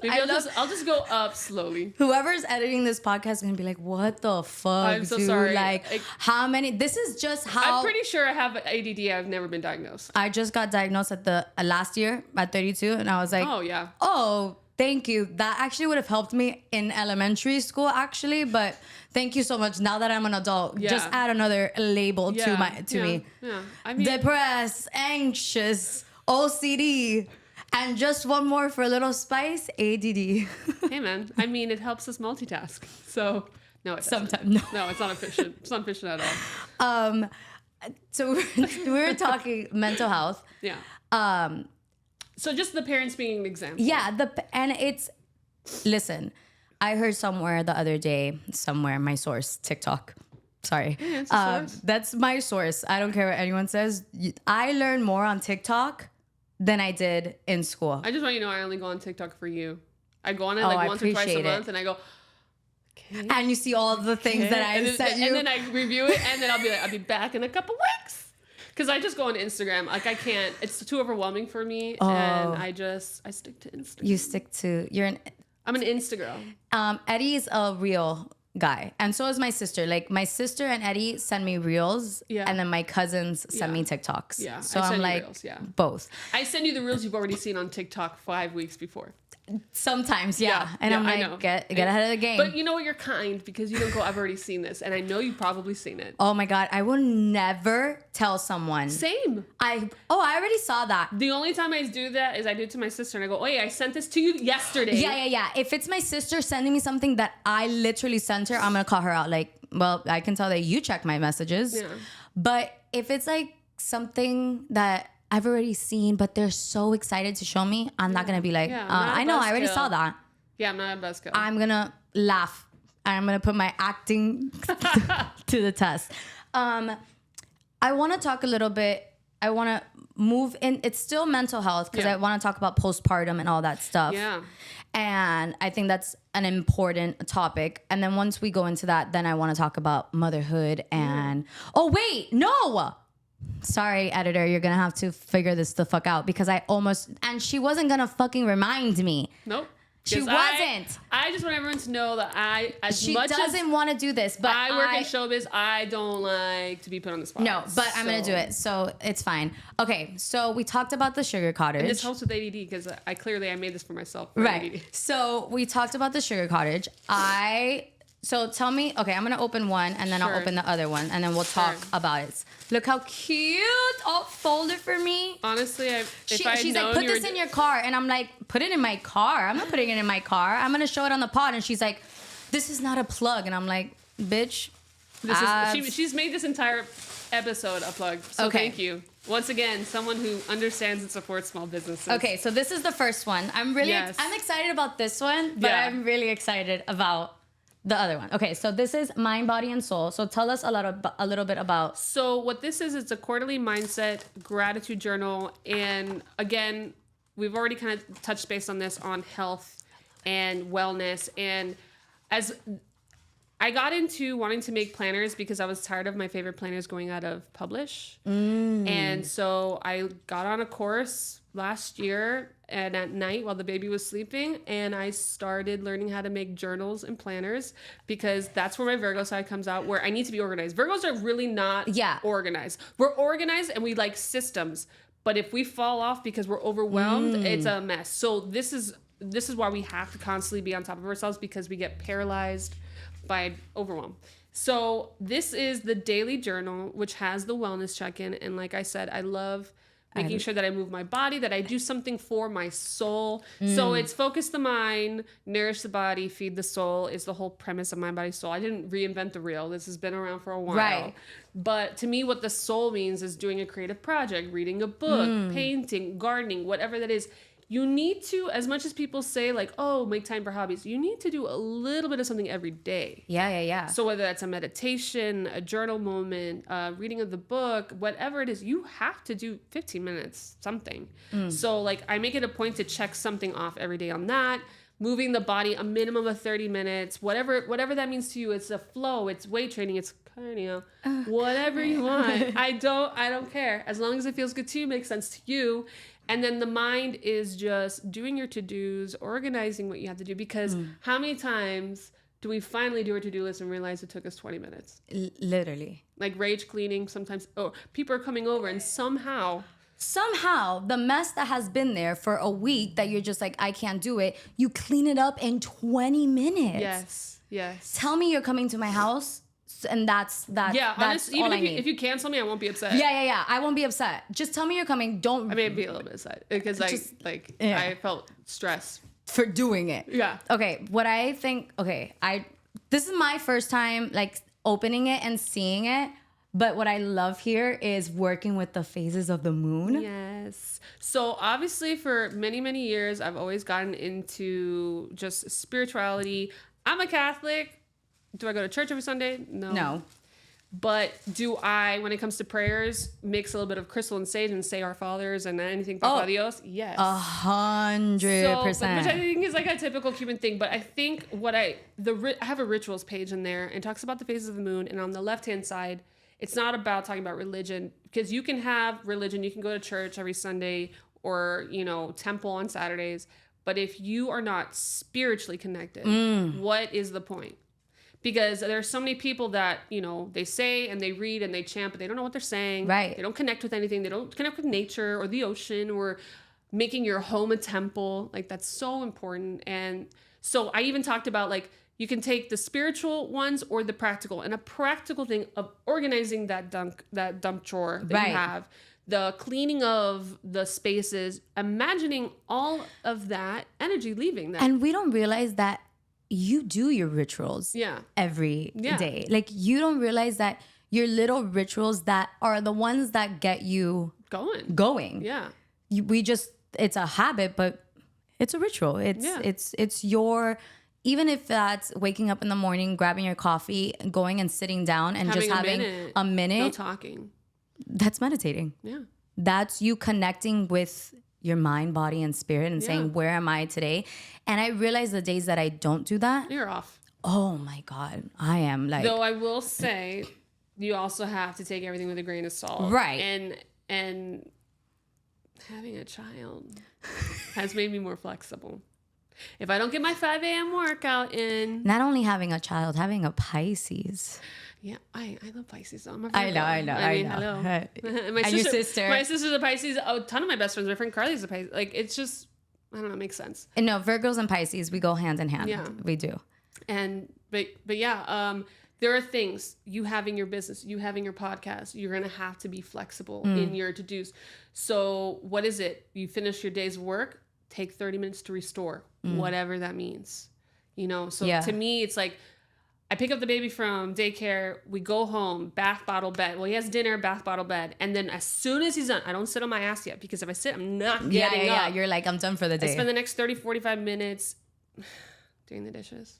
Maybe I'll just go up slowly. Whoever's editing this podcast is gonna be like, "What the fuck?" I'm so sorry. Like, how many? This is just how. I'm pretty sure I have ADD. I've never been diagnosed. I just got diagnosed at the last year at 32, and I was like, "Oh yeah." Oh, thank you. That actually would have helped me in elementary school, actually. But thank you so much. Now that I'm an adult, just add another label to me. Yeah. I mean, depressed, anxious, OCD. And just one more for a little spice, ADD. Hey, man. I mean, it helps us multitask. So, no, it doesn't. Sometimes, no. No, it's not efficient. It's not efficient at all. So we were talking mental health. Yeah. So just the parents being an example. Yeah. Listen, I heard somewhere the other day, my source, TikTok. Sorry. Yeah, it's a source. That's my source. I don't care what anyone says. I learned more on TikTok than I did in school. I just want you to know I only go on TikTok for you. I go on it like once or twice a month and I go, okay. And you see all the things that I sent you. And then I review it and then I'll be back in a couple weeks. Because I just go on Instagram. Like I can't, it's too overwhelming for me. And I stick to Instagram. You stick to, I'm an Insta girl. Eddie's a real guy. And so is my sister. Like my sister and Eddie send me reels. Yeah. And then my cousins send me TikToks. Yeah. So I'm like, reels, both. I send you the reels you've already seen on TikTok 5 weeks before. Sometimes, yeah. And I'm like, get ahead of the game. But you know what? You're kind because you don't go, I've already seen this. And I know you've probably seen it. Oh my God. I will never tell someone. Same. I already saw that. The only time I do that is I do it to my sister and I go, oh yeah, I sent this to you yesterday. Yeah. If it's my sister sending me something that I literally sent her, I'm going to call her out. Like, well, I can tell that you check my messages. Yeah. But if it's like something that I've already seen, but they're so excited to show me, I'm not going to be like, I know, I already saw that. Yeah, I'm not a buzzkill. I'm going to laugh. I'm going to put my acting to the test. I want to talk a little bit. I want to move in. It's still mental health because I want to talk about postpartum and all that stuff. Yeah. And I think that's an important topic. And then once we go into that, then I want to talk about motherhood and... Oh, wait, no! Sorry, editor, you're gonna have to figure this the fuck out because and she wasn't gonna fucking remind me. Nope. She wasn't. I just want everyone to know that she doesn't want to do this, but I work in showbiz. I don't like to be put on the spot. No, but I'm gonna do it, so it's fine. Okay, so we talked about the sugar cottage. And this helps with ADD because I made this for myself. Right. ADD. So we talked about the sugar cottage. So tell me, okay, I'm going to open one and then I'll open the other one and then we'll talk about it. Look how cute. All folded for me. Honestly, she's like, put this in your car. And I'm like, put it in my car. I'm not putting it in my car. I'm going to show it on the pod. And she's like, this is not a plug. And I'm like, bitch. She's made this entire episode a plug. So thank you. Once again, someone who understands and supports small businesses. Okay, so this is the first one. I'm excited about this one, but I'm really excited about the other one. Okay, so this is Mind, Body, and Soul. So tell us a little bit about... So what this is, it's a quarterly mindset gratitude journal. And again, we've already kind of touched base on this on health and wellness. And as I got into wanting to make planners because I was tired of my favorite planners going out of publish. And so I got on a course last year and at night while the baby was sleeping, and I started learning how to make journals and planners because that's where my Virgo side comes out, where I need to be organized. Virgos are really not organized. We're organized and we like systems, but if we fall off because we're overwhelmed, it's a mess. So this is why we have to constantly be on top of ourselves, because we get paralyzed by overwhelm. So this is the daily journal, which has the wellness check-in. And like I said, I love making sure that I move my body, that I do something for my soul. So it's focus the mind, nourish the body, feed the soul is the whole premise of Mind, Body, Soul. I didn't reinvent the wheel. This has been around for a while. Right. But to me, what the soul means is doing a creative project, reading a book, painting, gardening, whatever that is. You need to, as much as people say like, oh, make time for hobbies, you need to do a little bit of something every day. Yeah. So whether that's a meditation, a journal moment, reading of the book, whatever it is, you have to do 15 minutes, something. So like I make it a point to check something off every day on that. Moving the body a minimum of 30 minutes, whatever that means to you. It's a flow, it's weight training, it's cardio, whatever you want. I don't care. As long as it feels good to you, makes sense to you. And then the mind is just doing your to-dos, organizing what you have to do. Because how many times do we finally do our to-do list and realize it took us 20 minutes? Literally. Like rage cleaning sometimes. Oh, people are coming over and somehow the mess that has been there for a week that you're just like, I can't do it, you clean it up in 20 minutes. Yes. Tell me you're coming to my house. And that's honestly, all even I need. if you cancel me, I won't be upset. Yeah. I won't be upset. Just tell me you're coming. I may be a little bit upset because I felt stress for doing it. Yeah. Okay. What I think. Okay. This is my first time like opening it and seeing it. But what I love here is working with the phases of the moon. Yes. So obviously for many, many years, I've always gotten into just spirituality. I'm a Catholic. Do I go to church every Sunday? No. But do I, when it comes to prayers, mix a little bit of crystal and sage and say our fathers and anything Papa Dios? Yes. 100%. Which I think is like a typical Cuban thing. But I think I have a rituals page in there and talks about the phases of the moon. And on the left-hand side, it's not about talking about religion, because you can have religion, you can go to church every Sunday or, temple on Saturdays. But if you are not spiritually connected, what is the point? Because there are so many people that, they say and they read and they chant, but they don't know what they're saying. Right. They don't connect with anything. They don't connect with nature or the ocean or making your home a temple. Like, that's so important. And so I even talked about, like, you can take the spiritual ones or the practical. And a practical thing of organizing that dump drawer that you have, the cleaning of the spaces, imagining all of that energy leaving that. And we don't realize that you do your rituals every day. Like, you don't realize that your little rituals that are the ones that get you going. Yeah. It's a habit, but it's a ritual. It's your, even if that's waking up in the morning, grabbing your coffee, going and sitting down and just having a minute. No talking. That's meditating. Yeah. That's you connecting with your mind, body, and spirit and saying, where am I today? And I realize the days that I don't do that, you're off. Oh my God. I am like... Though I will say, you also have to take everything with a grain of salt. Right. And having a child has made me more flexible. If I don't get my 5 a.m. workout in... Not only having a child, having a Pisces. Yeah, I love Pisces. So I know. Hello. My sister's a Pisces. A ton of my best friends, my friend Carly's a Pisces. Like, it's just, I don't know, it makes sense. And no, Virgos and Pisces, we go hand in hand. Yeah. We do. But yeah, there are things, you having your business, you having your podcast, you're going to have to be flexible in your to-dos. So what is it? You finish your day's work, take 30 minutes to restore, whatever that means. So to me, it's like, I pick up the baby from daycare, we go home, bath, bottle, bed. Well, he has dinner, bath, bottle, bed. And then as soon as he's done, I don't sit on my ass yet, because if I sit, I'm not getting up. Yeah, you're like, I'm done for the day. I spend the next 30, 45 minutes doing the dishes.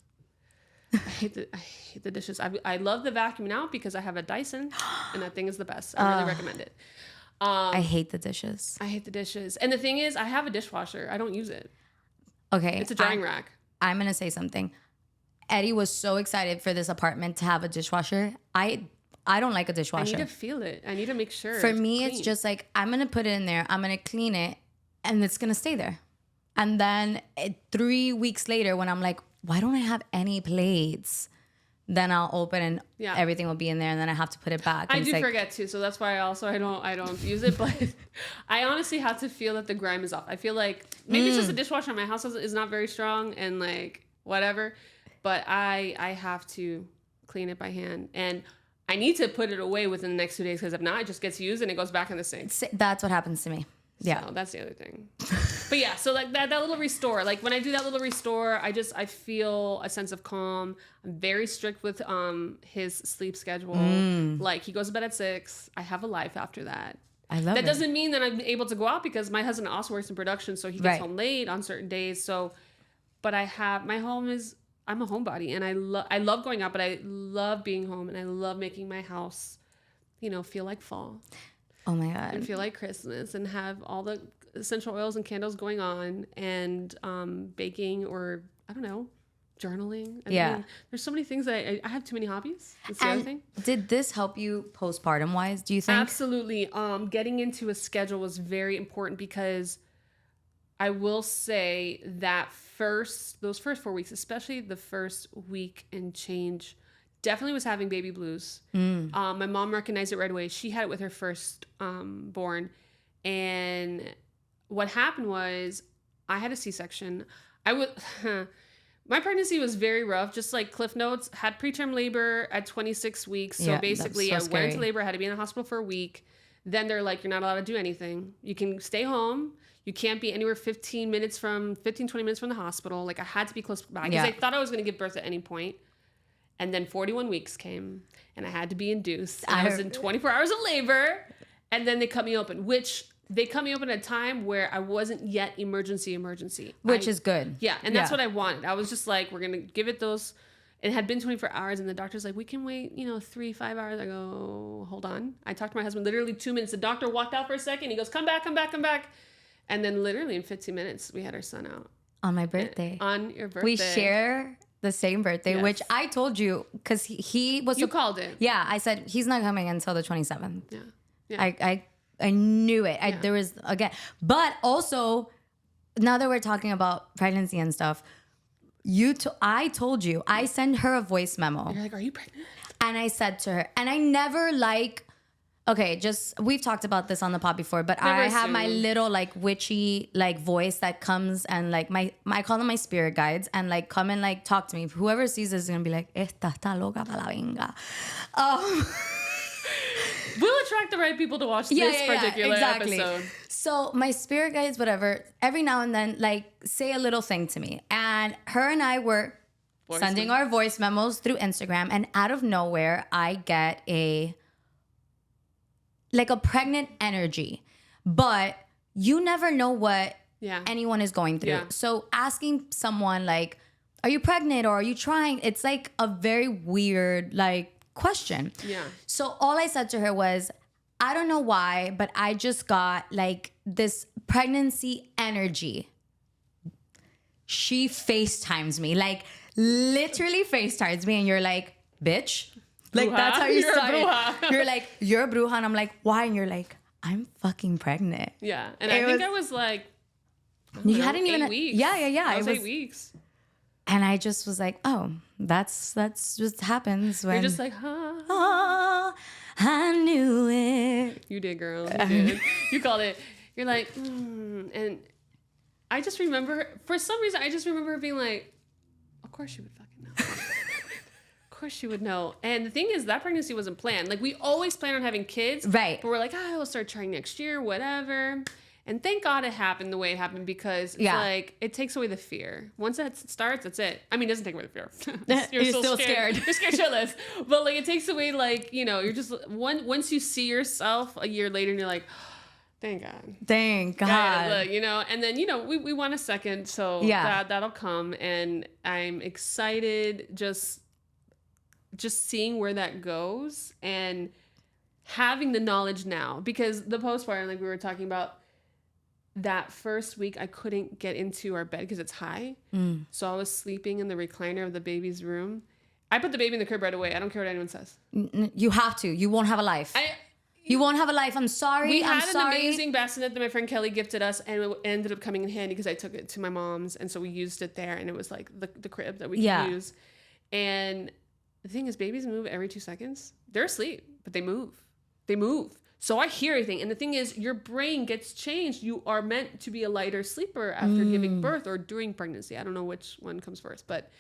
I hate the dishes. I love the vacuum now because I have a Dyson, and that thing is the best. I really recommend it. I hate the dishes. I hate the dishes. And the thing is, I have a dishwasher. I don't use it. Okay. It's a drying rack. I'm going to say something. Eddie was so excited for this apartment to have a dishwasher. I don't like a dishwasher. I need to feel it. I need to make sure. For me, it's just like, I'm going to put it in there. I'm going to clean it, and it's going to stay there. And then 3 weeks later, when I'm like, why don't I have any plates? Then I'll open and everything will be in there, and then I have to put it back. I do forget too, so that's why I don't use it. But I honestly have to feel that the grime is off. I feel like maybe it's just a dishwasher. My house is not very strong and like whatever, but I have to clean it by hand, and I need to put it away within the next 2 days, because if not, it just gets used and it goes back in the sink. That's what happens to me. Yeah, so that's the other thing. But yeah, so like that little restore, like when I do that little restore, I feel a sense of calm. I'm very strict with his sleep schedule. Like, he goes to bed at 6. I have a life after that. I love that. Doesn't mean that I'm able to go out, because my husband also works in production, so he gets home late on certain days. So, but my home is, I'm a homebody, and I love going out, but I love being home, and I love making my house, feel like fall. Oh my God. And feel like Christmas, and have all the essential oils and candles going on, and baking, or I don't know, journaling. I mean, there's so many things that I have too many hobbies. That's the other thing. Did this help you postpartum wise, do you think? Absolutely. Getting into a schedule was very important, because I will say that those first 4 weeks, especially the first week and change, definitely was having baby blues. My mom recognized it right away. She had it with her first born. And what happened was, I had a C-section. My pregnancy was very rough, just like Cliff Notes. Had preterm labor at 26 weeks. So basically, I went into labor, I had to be in the hospital for a week. Then they're like, you're not allowed to do anything. You can stay home. You can't be anywhere 20 minutes from the hospital. Like, I had to be close by, because I thought I was going to give birth at any point. And then 41 weeks came and I had to be induced. And I was in 24 hours of labor. And then they cut me open, which they cut me open at a time where I wasn't yet emergency. Which is good. Yeah. And that's what I wanted. I was just like, we're going to give it those. It had been 24 hours and the doctor's like, we can wait, 3-5 hours. I go, hold on. I talked to my husband literally 2 minutes. The doctor walked out for a second. He goes, come back. And then literally in 15 minutes, we had our son out. On my birthday. On your birthday. We share the same birthday, which I told you because he was... You called it. Yeah, I said, he's not coming until the 27th. Yeah. I knew it. There was, again... But also, now that we're talking about pregnancy and stuff, I told you, I sent her a voice memo. You're like, are you pregnant? And I said to her, and I never we've talked about this on the pod before, but I have my little like witchy like voice that comes and like I call them my spirit guides and like come and like talk to me. Whoever sees this is gonna be like, esta está loca para la venga. We'll attract the right people to watch this particular episode. So my spirit guides, whatever, every now and then like say a little thing to me. And her and I were sending our voice memos through Instagram, and out of nowhere I get a pregnant energy, but you never know what anyone is going through. Yeah. So asking someone like, are you pregnant or are you trying? It's like a very weird like question. Yeah. So all I said to her was, I don't know why, but I just got like this pregnancy energy. She FaceTimes me, like literally FaceTimes me, and you're like, bitch. Like, bruja? That's how you started. You're like, you're a bruja. And I'm like, why? And you're like, I'm fucking pregnant. Yeah. And I think I was like, you hadn't even 8 weeks. Yeah. It was 8 weeks. And I just was like, oh, that's just happens when you're just like, huh? I knew it. You did, girl. You did. You called it. You're like, and I just remember, for some reason, her being like, of course she would fucking know. Course she would know. And the thing is, that pregnancy wasn't planned. Like, we always plan on having kids, right? But we're like, we'll start trying next year, whatever. And thank God it happened the way it happened, because it's like it takes away the fear. Once that starts, that's it. I mean, it doesn't take away the fear. You're still scared. You're scared shitless. But like, it takes away like, you're just once you see yourself a year later and you're like, thank God. Look, and then we want a second, so that'll come, and I'm excited just seeing where that goes and having the knowledge now, because the postpartum, like we were talking about, that first week I couldn't get into our bed because it's high. So I was sleeping in the recliner of the baby's room. I put the baby in the crib right away. I don't care what anyone says. You have to. You won't have a life. You won't have a life. I'm sorry. We had an amazing bassinet that my friend Kelly gifted us, and it ended up coming in handy because I took it to my mom's, and so we used it there, and it was like the crib that we could use. And the thing is, babies move every 2 seconds. They're asleep, but they move. So I hear everything. And the thing is, your brain gets changed. You are meant to be a lighter sleeper after giving birth or during pregnancy. I don't know which one comes first. But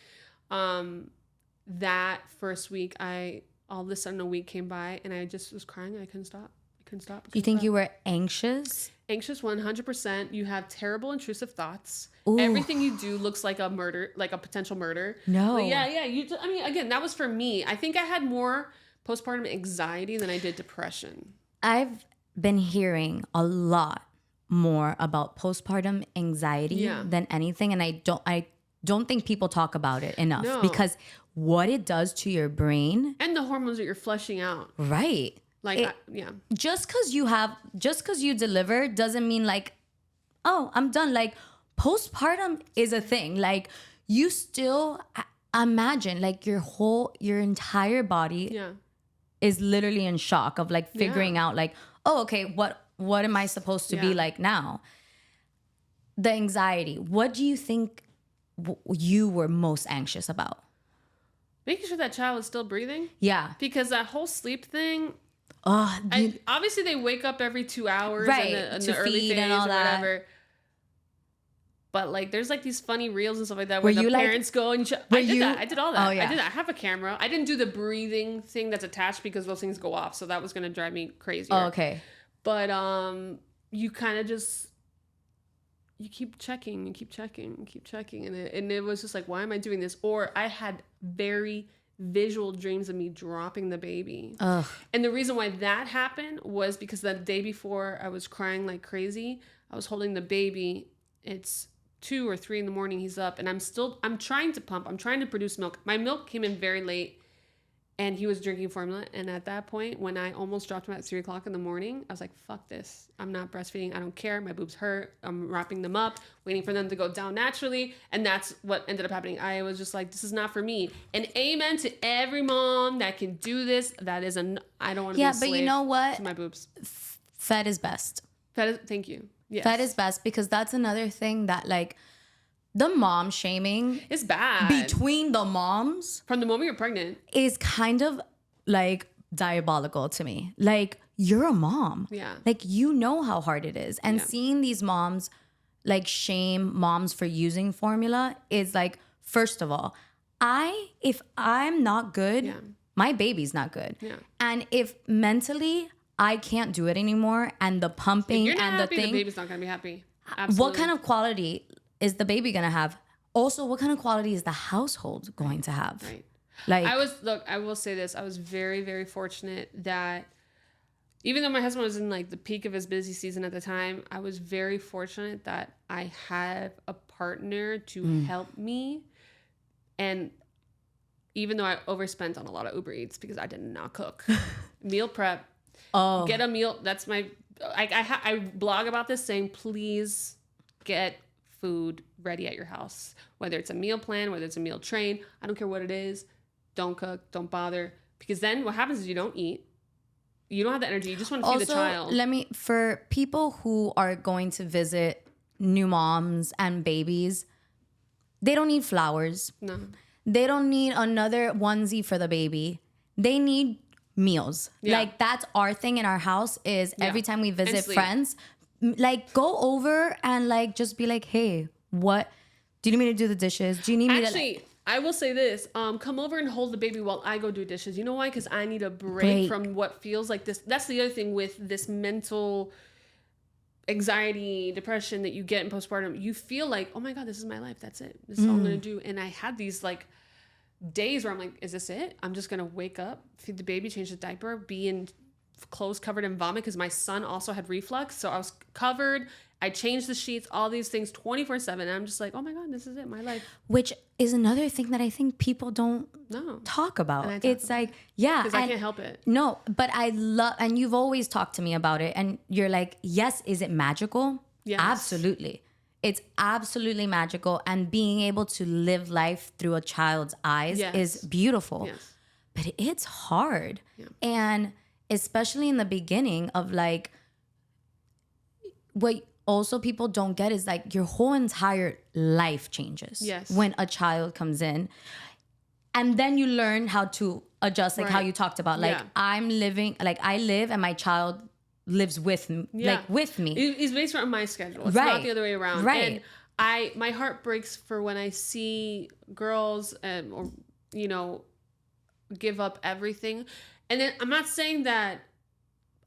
that first week, all of a sudden a week came by and I just was crying. I couldn't stop. You think you were anxious? Anxious 100%. You have terrible intrusive thoughts. Ooh. Everything you do looks like a murder, like a potential murder. No. But yeah. I mean, again, that was for me. I think I had more postpartum anxiety than I did depression. I've been hearing a lot more about postpartum anxiety than anything, and I don't think people talk about it enough because what it does to your brain and the hormones that you're flushing out. Right. Like just because you deliver doesn't mean like, oh, I'm done. Like, postpartum is a thing. Like, you still imagine like your entire body is literally in shock of like figuring out like, oh, okay, what am I supposed to be like now? The anxiety. What do you think you were most anxious about? Making sure that child is still breathing. Yeah. Because that whole sleep thing, obviously they wake up every 2 hours in the early phase and all that. Whatever. But like, there's like these funny reels and stuff like that where the parents go and I did all that. Oh, yeah. I did that. I have a camera. I didn't do the breathing thing that's attached because those things go off. So that was going to drive me crazy. Oh, okay. But you kind of just, you keep checking. And it was just like, why am I doing this? Or I had very visual dreams of me dropping the baby. Ugh. And the reason why that happened was because the day before I was crying like crazy. I was holding the baby. It's 2 or 3 in the morning. He's up and I'm trying to pump. I'm trying to produce milk. My milk came in very late and he was drinking formula. And at that point, when I almost dropped him at 3 o'clock in the morning, I was like, fuck this. I'm not breastfeeding. I don't care. My boobs hurt. I'm wrapping them up, waiting for them to go down naturally. And that's what ended up happening. I was just like, this is not for me. And amen to every mom that can do this. That is I don't want to be a slave but you know what? to my boobs. Fed is best. Thank you. Yes. Fed is best, because that's another thing that, like, the mom shaming It's bad. between the moms From the moment you're pregnant. is kind of like diabolical to me. Like, you're a mom. Yeah. Like, you know how hard it is. And seeing these moms like shame moms for using formula is like, first of all, if I'm not good, my baby's not good. Yeah. And if mentally I can't do it anymore, and the pumping You're not and happy, the thing, the baby's not gonna be happy. Absolutely. what kind of quality is the baby gonna have? Also, what kind of quality is the household going to have? Right. Like, I will say this. I was very, very fortunate that even though my husband was in like the peak of his busy season at the time, I was very fortunate that I had a partner to help me. And even though I overspent on a lot of Uber Eats because I did not cook, meal prep, get a meal. That's my, I blog about this saying, please get food ready at your house. Whether it's a meal plan, whether it's a meal train, I don't care what it is. Don't cook, don't bother. Because then what happens is you don't eat. You don't have the energy. You just want to feed the child. For people who are going to visit new moms and babies, they don't need flowers. No. They don't need another onesie for the baby. They need meals. Yeah. Like, that's our thing in our house is every time we visit sleep. friends, like, go over and like just be like, hey, what? Do you need me to do the dishes? Do you need me to... Actually, I will say this. Come over and hold the baby while I go do dishes. You know why? Because I need a break from what feels like this. That's the other thing with this mental anxiety, depression that you get in postpartum. You feel like, oh my God, this is my life. That's it. This is all I'm going to do. And I had these like days where I'm like, is this it? I'm just going to wake up, feed the baby, change the diaper, be in clothes covered in vomit because my son also had reflux. So I was covered. I changed the sheets, all these things 24/7. And I'm just like, oh my God, this is it, my life. Which is another thing that I think people don't talk about. It's like, because I can't help it. No, but I love, and you've always talked to me about it. And you're like, yes, is it magical? Yes. Absolutely. It's absolutely magical. And being able to live life through a child's eyes is beautiful. Yes. But it's hard. Yeah. And especially in the beginning of like, what also people don't get is like your whole entire life changes when a child comes in. And then you learn how to adjust, like how you talked about, like I live and my child lives with me, like with me. It's based on my schedule. It's not the other way around. Right. And my heart breaks for when I see girls or, you know, give up everything. And then I'm not saying that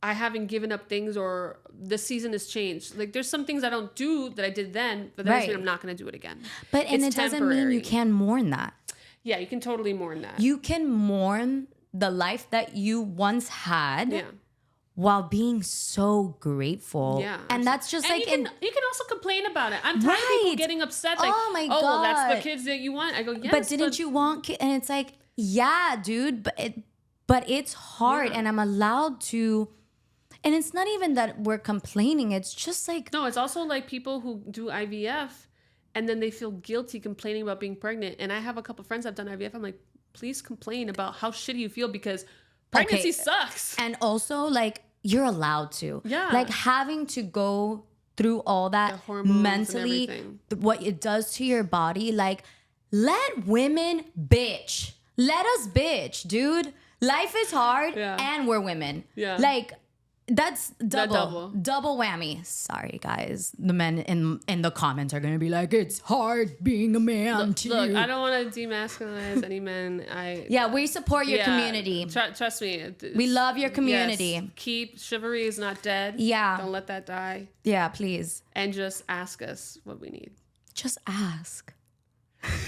I haven't given up things or the season has changed. Like there's some things I don't do that I did then, but that doesn't mean I'm not going to do it again. But and it doesn't mean you can mourn that. Yeah, you can totally mourn that. You can mourn the life that you once had while being so grateful. Yeah. And that's just and like... you can also complain about it. I'm tired of people getting upset. Like, oh my God. Well, that's the kids that you want. I go, yes. But didn't you want kids? And it's like, yeah, dude, but it's hard and I'm allowed to... And it's not even that we're complaining. It's just like... No, it's also like people who do IVF and then they feel guilty complaining about being pregnant. And I have a couple of friends that have done IVF. I'm like, please complain about how shitty you feel because pregnancy sucks. And also, like, you're allowed to. Yeah. Like, having to go through all that mentally, what it does to your body. Like, let women bitch. Let us bitch, dude. Life is hard and we're women. Yeah. Like... That's double whammy. Sorry, guys. The men in the comments are gonna be like, "It's hard being a man." Look, I don't want to demasculinize any men. We support your community. Trust me, we love your community. Yes, keep chivalry is not dead. Yeah, don't let that die. Yeah, please. And just ask us what we need. Just ask.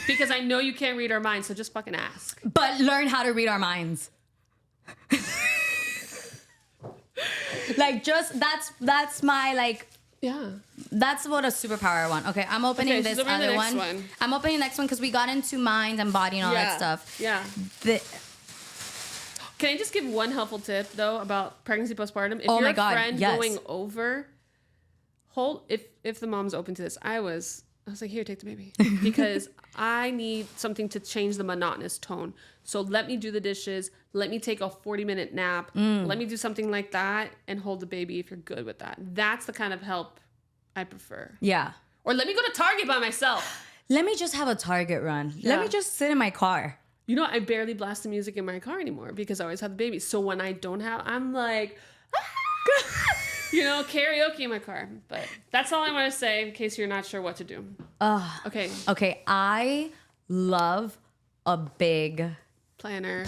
Because I know you can't read our minds, so just fucking ask. But learn how to read our minds. Like, just that's my like. Yeah. That's what a superpower I want. Okay, I'm opening this other one. I'm opening the next one because we got into mind and body and all that stuff. Yeah. Can I just give one helpful tip though about pregnancy postpartum? If you're a friend going over, if the mom's open to this, I was like, here, take the baby. Because I need something to change the monotonous tone. So let me do the dishes. Let me take a 40-minute nap. Let me do something like that and hold the baby if you're good with that. That's the kind of help I prefer. Yeah. Or let me go to Target by myself. Let me just have a Target run. Yeah. Let me just sit in my car. You know, I barely blast the music in my car anymore because I always have the baby. So when I don't have, I'm like... You know, karaoke in my car. But that's all I want to say in case you're not sure what to do. Okay. Okay, I love a big planner.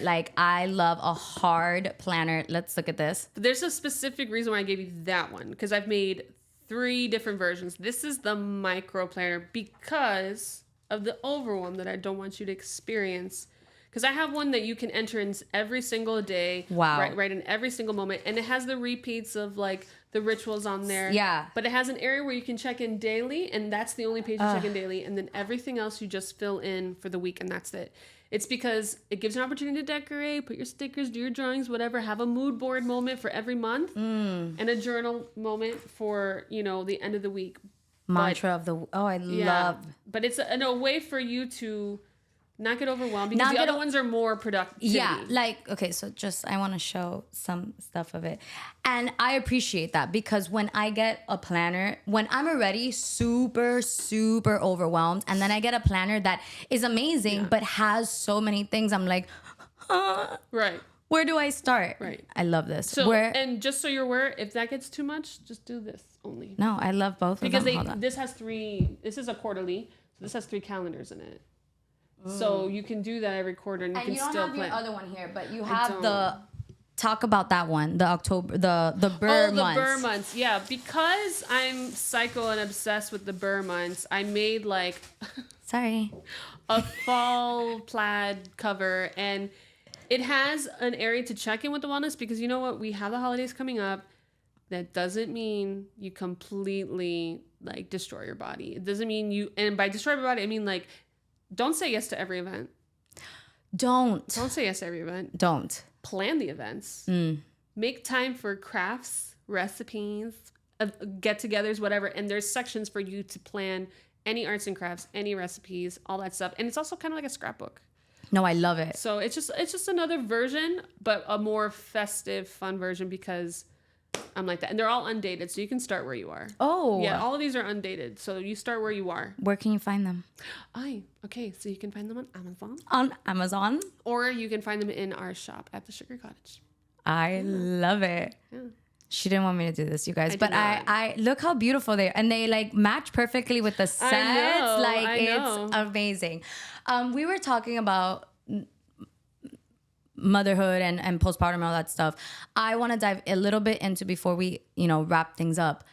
Like, I love a hard planner. Let's look at this. There's a specific reason why I gave you that one. Because I've made 3 different versions. This is the micro planner because of the overwhelm that I don't want you to experience. Because I have one that you can enter in every single day. Wow. Right in every single moment. And it has the repeats of like the rituals on there. Yeah. But it has an area where you can check in daily. And that's the only page you check in daily. And then everything else you just fill in for the week. And that's it. It's because it gives you an opportunity to decorate, put your stickers, do your drawings, whatever. Have a mood board moment for every month. And a journal moment for, you know, the end of the week. Mantra of the... Oh, I love... But it's a way for you to... not get overwhelmed because the other ones are more productive. Yeah, like, okay, so just, I want to show some stuff of it. And I appreciate that because when I get a planner, when I'm already super, super overwhelmed, and then I get a planner that is amazing, but has so many things, I'm like, right. Where do I start? Right. I love this. So, and just so you're aware, if that gets too much, just do this only. No, I love both because of them. This has 3, this is a quarterly, so this has 3 calendars in it. So you can do that every quarter, and you can still have plan. Your other one here, but you have the talk about that one, the October, the Burr months. The Burr months, yeah. Because I'm psycho and obsessed with the Burr months, I made like a fall plaid cover, and it has an area to check in with the wellness because you know what, we have the holidays coming up. That doesn't mean you completely like destroy your body. It doesn't mean you, and by destroy your body, I mean like. Don't say yes to every event. Don't say yes to every event. Don't. Plan the events. Make time for crafts, recipes, get-togethers, whatever. And there's sections for you to plan any arts and crafts, any recipes, all that stuff. And it's also kind of like a scrapbook. No, I love it. So it's just another version, but a more festive, fun version because I'm like that. And they're all undated, so you can start where you are. Oh. Yeah, all of these are undated, so you start where you are. Where can you find them? Okay, so you can find them on Amazon. On Amazon? Or you can find them in our shop at the Sugar Cottage. I love it. Yeah. She didn't want me to do this, you guys. But I look how beautiful they are. And they like match perfectly with the sets. I know. It's amazing. We were talking about motherhood and postpartum and all that stuff. I want to dive a little bit into before we, wrap things up.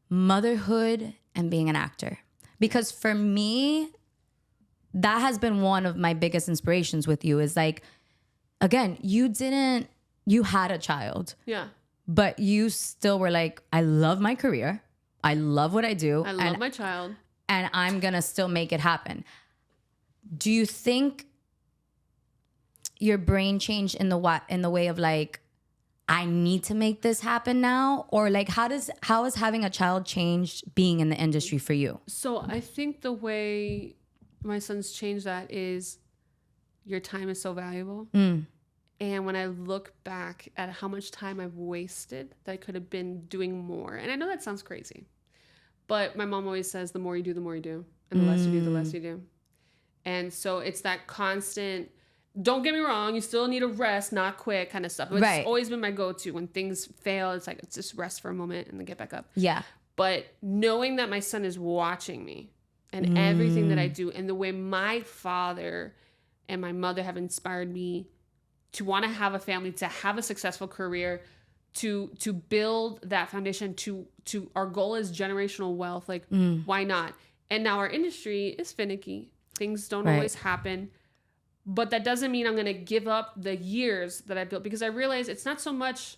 Motherhood and being an actor. Because for me, that has been one of my biggest inspirations with you is like, again, you had a child. Yeah. But you still were like, I love my career. I love what I do. I love my child. And I'm going to still make it happen. Do you think your brain changed in the way of like, I need to make this happen now? Or like, how has having a child changed being in the industry for you? So I think the way my son's changed that is your time is so valuable. And when I look back at how much time I've wasted, that I could have been doing more. And I know that sounds crazy, but my mom always says, the more you do, the more you do. And the less you do, the less you do. And so it's that constant, don't get me wrong, you still need a rest, not quit kind of stuff. It's always been my go-to. When things fail, it's like, just rest for a moment and then get back up. Yeah. But knowing that my son is watching me and everything that I do, and the way my father and my mother have inspired me to want to have a family, to have a successful career, to build that foundation, to our goal is generational wealth. Like, why not? And now our industry is finicky. Things don't Right. always happen. But that doesn't mean I'm going to give up the years that I built, because I realize it's not so much,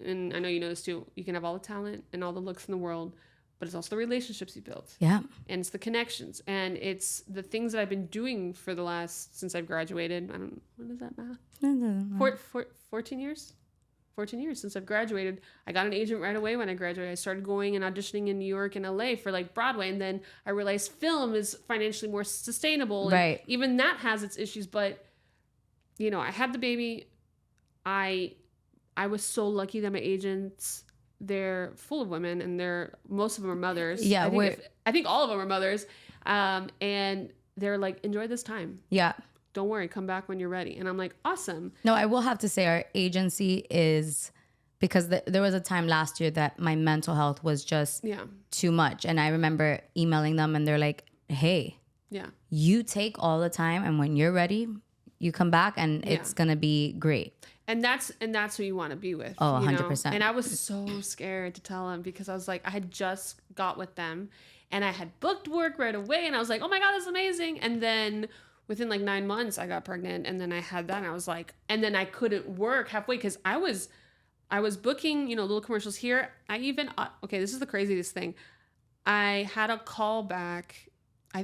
and I know you know this too, you can have all the talent and all the looks in the world, but it's also the relationships you built. Yeah. And it's the connections. And it's the things that I've been doing for the last, since I've graduated. What is that math? 14 years? 14 years since I've graduated. I got an agent right away when I graduated. I started going and auditioning in New York and LA for like Broadway. And then I realized film is financially more sustainable. Right. And even that has its issues. But, you know, I had the baby. I was so lucky that my agents, they're full of women, and most of them are mothers. Yeah. I think all of them are mothers. And they're like, enjoy this time. Yeah. Don't worry, come back when you're ready. And I'm like, awesome. No, I will have to say our agency is, because there was a time last year that my mental health was just too much. And I remember emailing them and they're like, hey, you take all the time, and when you're ready, you come back and it's going to be great. And that's who you want to be with. Oh, 100%. And I was so scared to tell them, because I was like, I had just got with them and I had booked work right away. And I was like, oh my God, that's amazing. And then within like 9 months, I got pregnant, and then I had that, and I was like, and then I couldn't work halfway because I was booking, little commercials here. I even, okay, this is the craziest thing. I had a call back,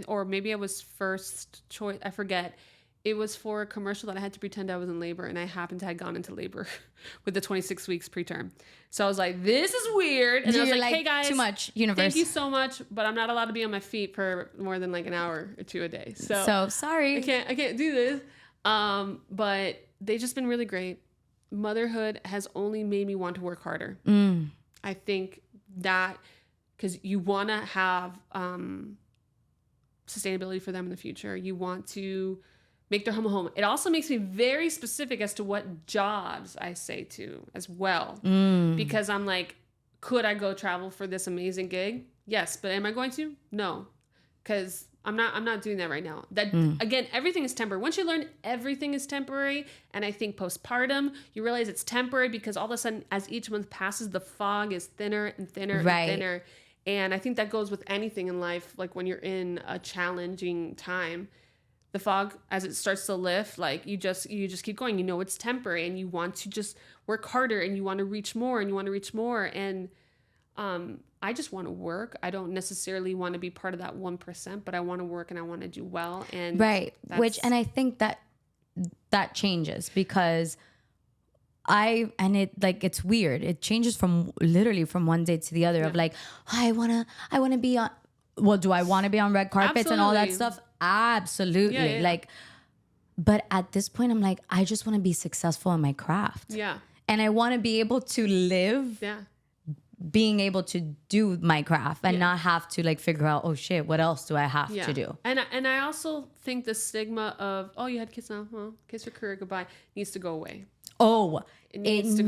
or maybe I was first choice, I forget. It was for a commercial that I had to pretend I was in labor, and I happened to have gone into labor with the 26 weeks preterm. So I was like, this is weird. And I was like, hey guys, too much universe. Thank you so much, but I'm not allowed to be on my feet for more than like an hour or two a day. So sorry. I can't do this. But they've just been really great. Motherhood has only made me want to work harder. I think that because you want to have sustainability for them in the future. You want to make their home a home. It also makes me very specific as to what jobs I say to as well. Because I'm like, could I go travel for this amazing gig? Yes, but am I going to? No. Because I'm not doing that right now. That again, everything is temporary. Once you learn everything is temporary, and I think postpartum, you realize it's temporary because all of a sudden, as each month passes, the fog is thinner and thinner and thinner. And I think that goes with anything in life. Like when you're in a challenging time, the fog, as it starts to lift, like you just keep going. You know it's temporary, and you want to just work harder, and you want to reach more, and you want to reach more. And I just want to work. I don't necessarily want to be part of that 1%, but I want to work and I want to do well. And and I think that changes because it's weird. It changes from literally from one day to the other of like, oh, I wanna be on. Well, do I want to be on red carpets and all that stuff? Absolutely. Like, but at this point, I'm like, I just want to be successful in my craft. Yeah. And I want to be able to live. Yeah. Being able to do my craft and not have to like figure out, oh shit, what else do I have to do? And I also think the stigma of, oh, you had kids now, well, kiss your career goodbye, needs to go away. Oh, it needs to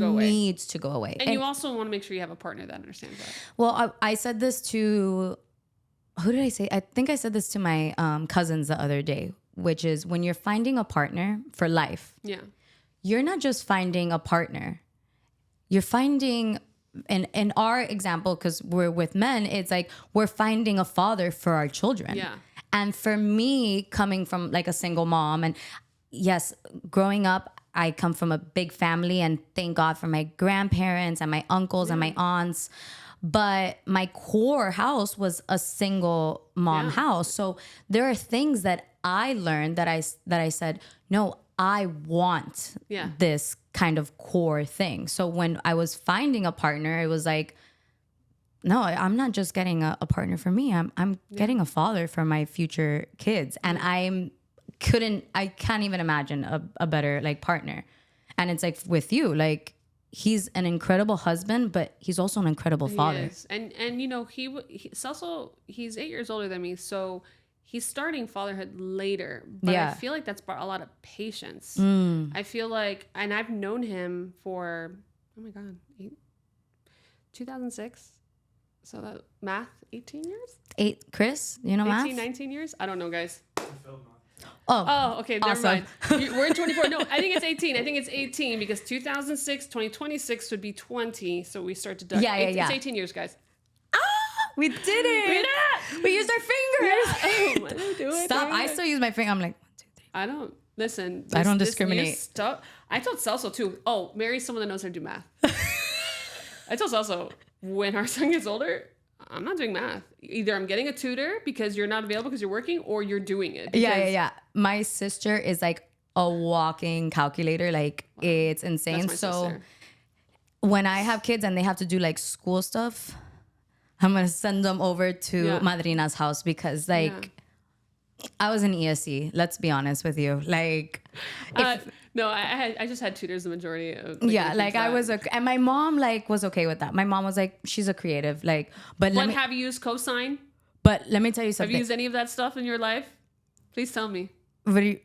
go away. And you also want to make sure you have a partner that understands that. Well, I said this to, who did I say? I think I said this to my cousins the other day, which is when you're finding a partner for life, you're not just finding a partner, you're finding... In our example, because we're with men, it's like we're finding a father for our children. Yeah. And for me, coming from like a single mom, and yes, growing up, I come from a big family, and thank God for my grandparents and my uncles and my aunts. But my core house was a single mom house. So there are things that I learned that I said, no, I want this kind of core thing. So when I was finding a partner, it was like, no, I'm not just getting a partner for me. I'm getting a father for my future kids. And I can't even imagine a better like partner. And it's like with you, like he's an incredible husband, but he's also an incredible father. He is. And you know, he's 8 years older than me. So he's starting fatherhood later, but I feel like that's brought a lot of patience. I feel like, and I've known him for, oh my God, 2006. So that math, 18 years? Chris, you know 18, math? 19 years? I don't know, guys. Oh, okay, never mind. We're in 24. No, I think it's 18. I think it's 18 because 2026 would be 20. So we start to deduct. It's 18 years, guys. We did it. We used our fingers. use my finger. I'm like, 1, 2, 3. I don't listen. I don't discriminate. Stuff. I told Celso too. Oh, marry someone that knows how to do math. I told Celso when our son gets older, I'm not doing math. Either I'm getting a tutor because you're not available because you're working, or you're doing it. Yeah. My sister is like a walking calculator. Like, it's insane. That's my So sister. when I have kids and they have to do like school stuff, I'm gonna send them over to Madrina's house because like I was in ESC. Let's be honest with you. Like, no, I just had tutors the majority of. Like I was and my mom like was okay with that. My mom was like, she's a creative, like, but have you used cosine? But let me tell you something. Have you used any of that stuff in your life? Please tell me. What do you?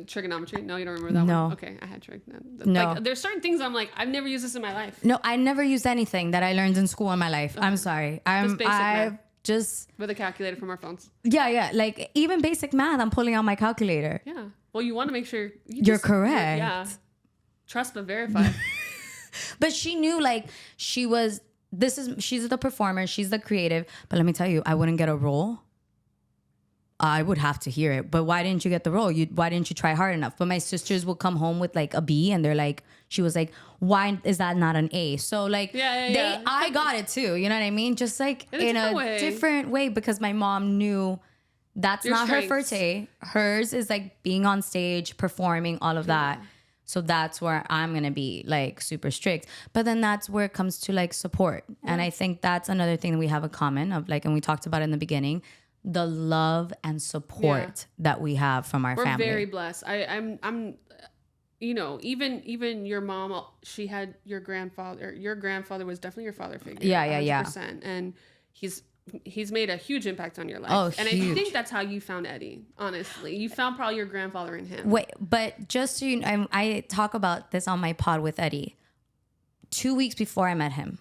Trigonometry? No, you don't remember that one? Okay, I had trigonometry. No. Like, there's certain things I'm like, I've never used this in my life. No, I never used anything that I learned in school in my life. I'm sorry. I've just with a calculator from our phones. Yeah. Like even basic math, I'm pulling out my calculator. Yeah. Well, you want to make sure you're correct. Yeah. Trust but verify. But she knew like she's the performer, she's the creative. But let me tell you, I wouldn't get a role. I would have to hear it. But why didn't you get the role? Why didn't you try hard enough? But my sisters will come home with like a B and they're like, she was like, why is that not an A? So like, I got it too. You know what I mean? Just like in a different way because my mom knew that's not her forte. Hers is like being on stage, performing, all of that. So that's where I'm going to be like super strict. But then that's where it comes to like support. And I think that's another thing that we have in common of like, and we talked about in the beginning, the love and support that we have from our family. We're very blessed. I'm you know, even your mom, she had your grandfather was definitely your father figure. Yeah. And he's made a huge impact on your life. Oh, and huge. I think that's how you found Eddie, honestly. You found probably your grandfather in him. Wait, but just so you know, I talk about this on my pod with Eddie. 2 weeks before I met him,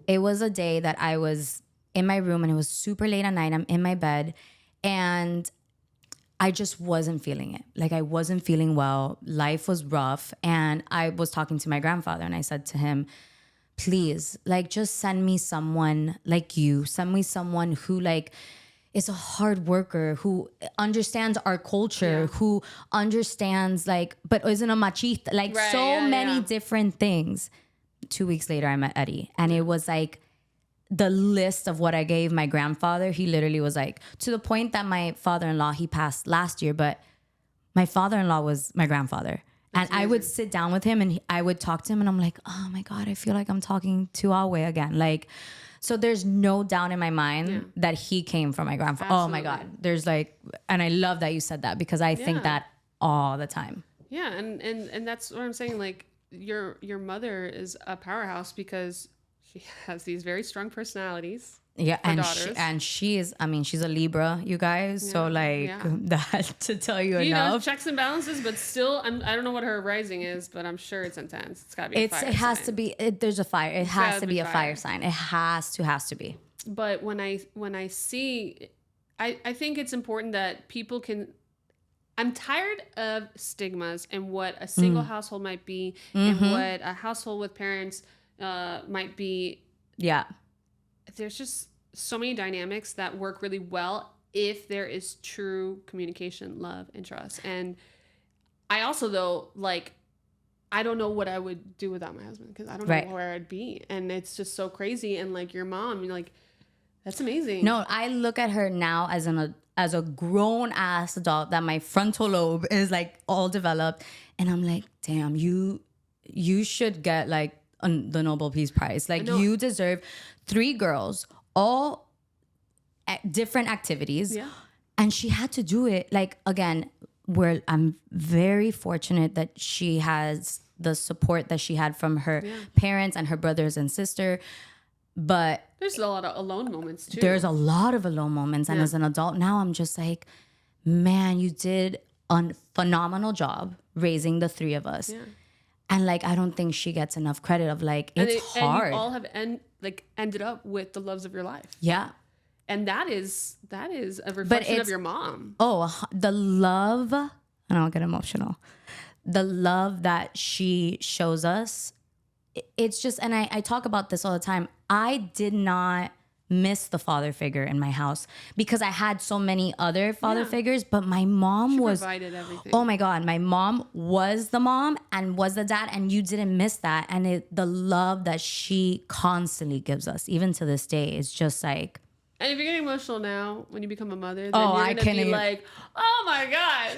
it was a day that I was in my room and it was super late at night. I'm in my bed and I just wasn't feeling it. Like I wasn't feeling well. Life was rough. And I was talking to my grandfather and I said to him, please, like just send me someone like you. Send me someone who like is a hard worker, who understands our culture, who understands like, but isn't a machista, like many different things. 2 weeks later, I met Eddie and it was like, the list of what I gave my grandfather, he literally was like, to the point that my father-in-law, he passed last year, but my father-in-law was my grandfather. And I would sit down with him and I would talk to him and I'm like, oh my God, I feel like I'm talking to Awe again. Like, so there's no doubt in my mind that he came from my grandfather. Absolutely. Oh my God. There's like, and I love that you said that because I think that all the time. Yeah. And that's what I'm saying. Like your mother is a powerhouse because she has these very strong personalities. Yeah, and she's a Libra, you guys. Yeah, so like that to tell you enough. Know, checks and balances, but still, I don't know what her rising is, but I'm sure it's intense. It's gotta be. It has to be. There's a fire. It has to be a fire sign. It has to be. But when I see, I think it's important that people can. I'm tired of stigmas and what a single household might be, and what a household with parents might be. Yeah. There's just so many dynamics that work really well if there is true communication, love, and trust. And I also, though, like, I don't know what I would do without my husband because I don't know where I'd be. And it's just so crazy. And, like, your mom, like, that's amazing. No, I look at her now as a grown-ass adult that my frontal lobe is, like, all developed. And I'm like, damn, you should get, like, the Nobel Peace Prize. Like, you deserve 3 girls, all at different activities. Yeah. And she had to do it. Like, again, I'm very fortunate that she has the support that she had from her parents and her brothers and sister. But there's a lot of alone moments too. There's a lot of alone moments. And as an adult now, I'm just like, man, you did a phenomenal job raising the 3 of us. Yeah. And like, I don't think she gets enough credit of like, it's hard. And you all have ended up with the loves of your life. Yeah. And that is a reflection of your mom. Oh, the love, and I'll get emotional. The love that she shows us, it's just, and I talk about this all the time. I did not miss the father figure in my house because I had so many other father figures, but my mom provided everything. Oh my God, my mom was the mom and was the dad, and you didn't miss that. And the love that she constantly gives us, even to this day, is just like. And if you're getting emotional now when you become a mother, then you're going to be like, oh my God,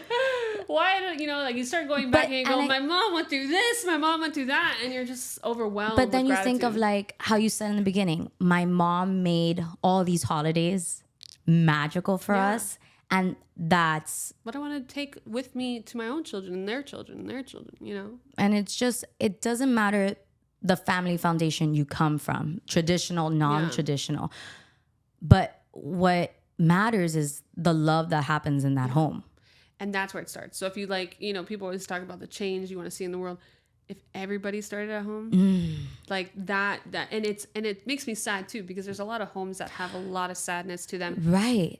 why don't like you start going back and you go, my mom went through this, my mom went through that, and you're just overwhelmed. But then with you think of like how you said in the beginning, my mom made all these holidays magical for us. And that's what I want to take with me to my own children and their children and their children, And it's just, it doesn't matter the family foundation you come from, traditional, non-traditional. But what matters is the love that happens in that home. And that's where it starts. So if you people always talk about the change you want to see in the world. If everybody started at home, like that, and it makes me sad too, because there's a lot of homes that have a lot of sadness to them. Right.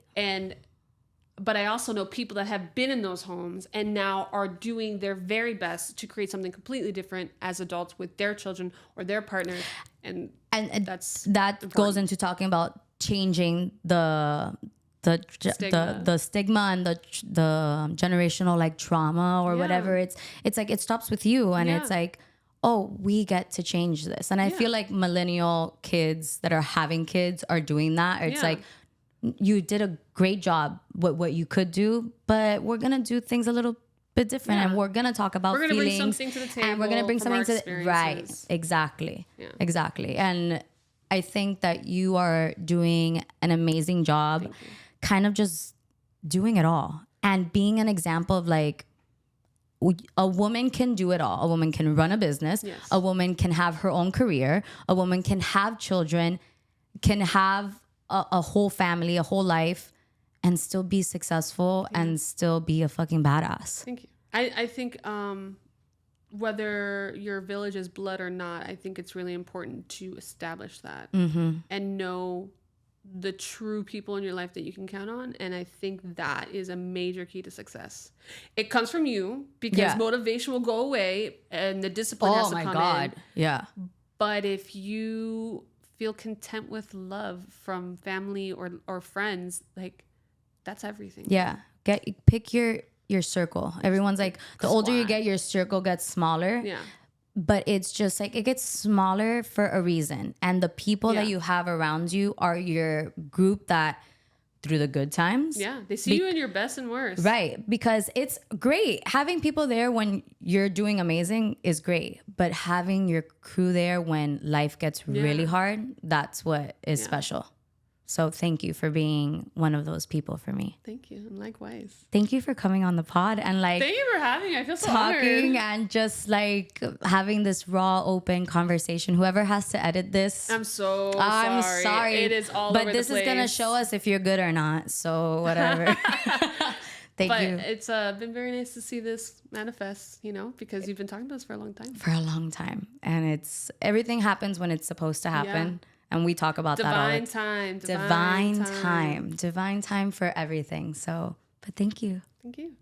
But I also know people that have been in those homes and now are doing their very best to create something completely different as adults with their children or their partner. And that important. Goes into talking about changing the stigma and the generational like trauma or whatever. It's like it stops with you, and it's like, oh, we get to change this. And I feel like millennial kids that are having kids are doing that. It's like, you did a great job with what you could do, but we're gonna do things a little bit different, and we're gonna talk about feelings, bring something to the table, and we're gonna bring something to exactly. And I think that you are doing an amazing job, kind of just doing it all and being an example of like, a woman can do it all. A woman can run a business. Yes. A woman can have her own career. A woman can have children, can have a whole family, a whole life, and still be successful and still be a fucking badass. Thank you. I think whether your village is blood or not, I think it's really important to establish that and know the true people in your life that you can count on. And I think that is a major key to success. It comes from you, because motivation will go away and the discipline has to come in. Yeah. But if you feel content with love from family or friends, like, that's everything. Yeah. Pick your circle. Everyone's like, the older you get, your circle gets smaller. Yeah. But it's just like, it gets smaller for a reason. And the people that you have around you are your group that, through the good times. Yeah, they see you in your best and worst. Right. Because it's great. Having people there when you're doing amazing is great. But having your crew there when life gets really hard, that's what is special. So thank you for being one of those people for me. Thank you. And likewise. Thank you for coming on the pod and like, thank you for having me. I feel so talking honored. And just like having this raw, open conversation. Whoever has to edit this, I'm sorry. It is all over the place. But this is gonna show us if you're good or not. So whatever. Thank you. It's been very nice to see this manifest, because you've been talking to us for a long time. For a long time. And it's everything happens when it's supposed to happen. Yeah. And we talk about that all the time. Divine time for everything. So, but thank you. Thank you.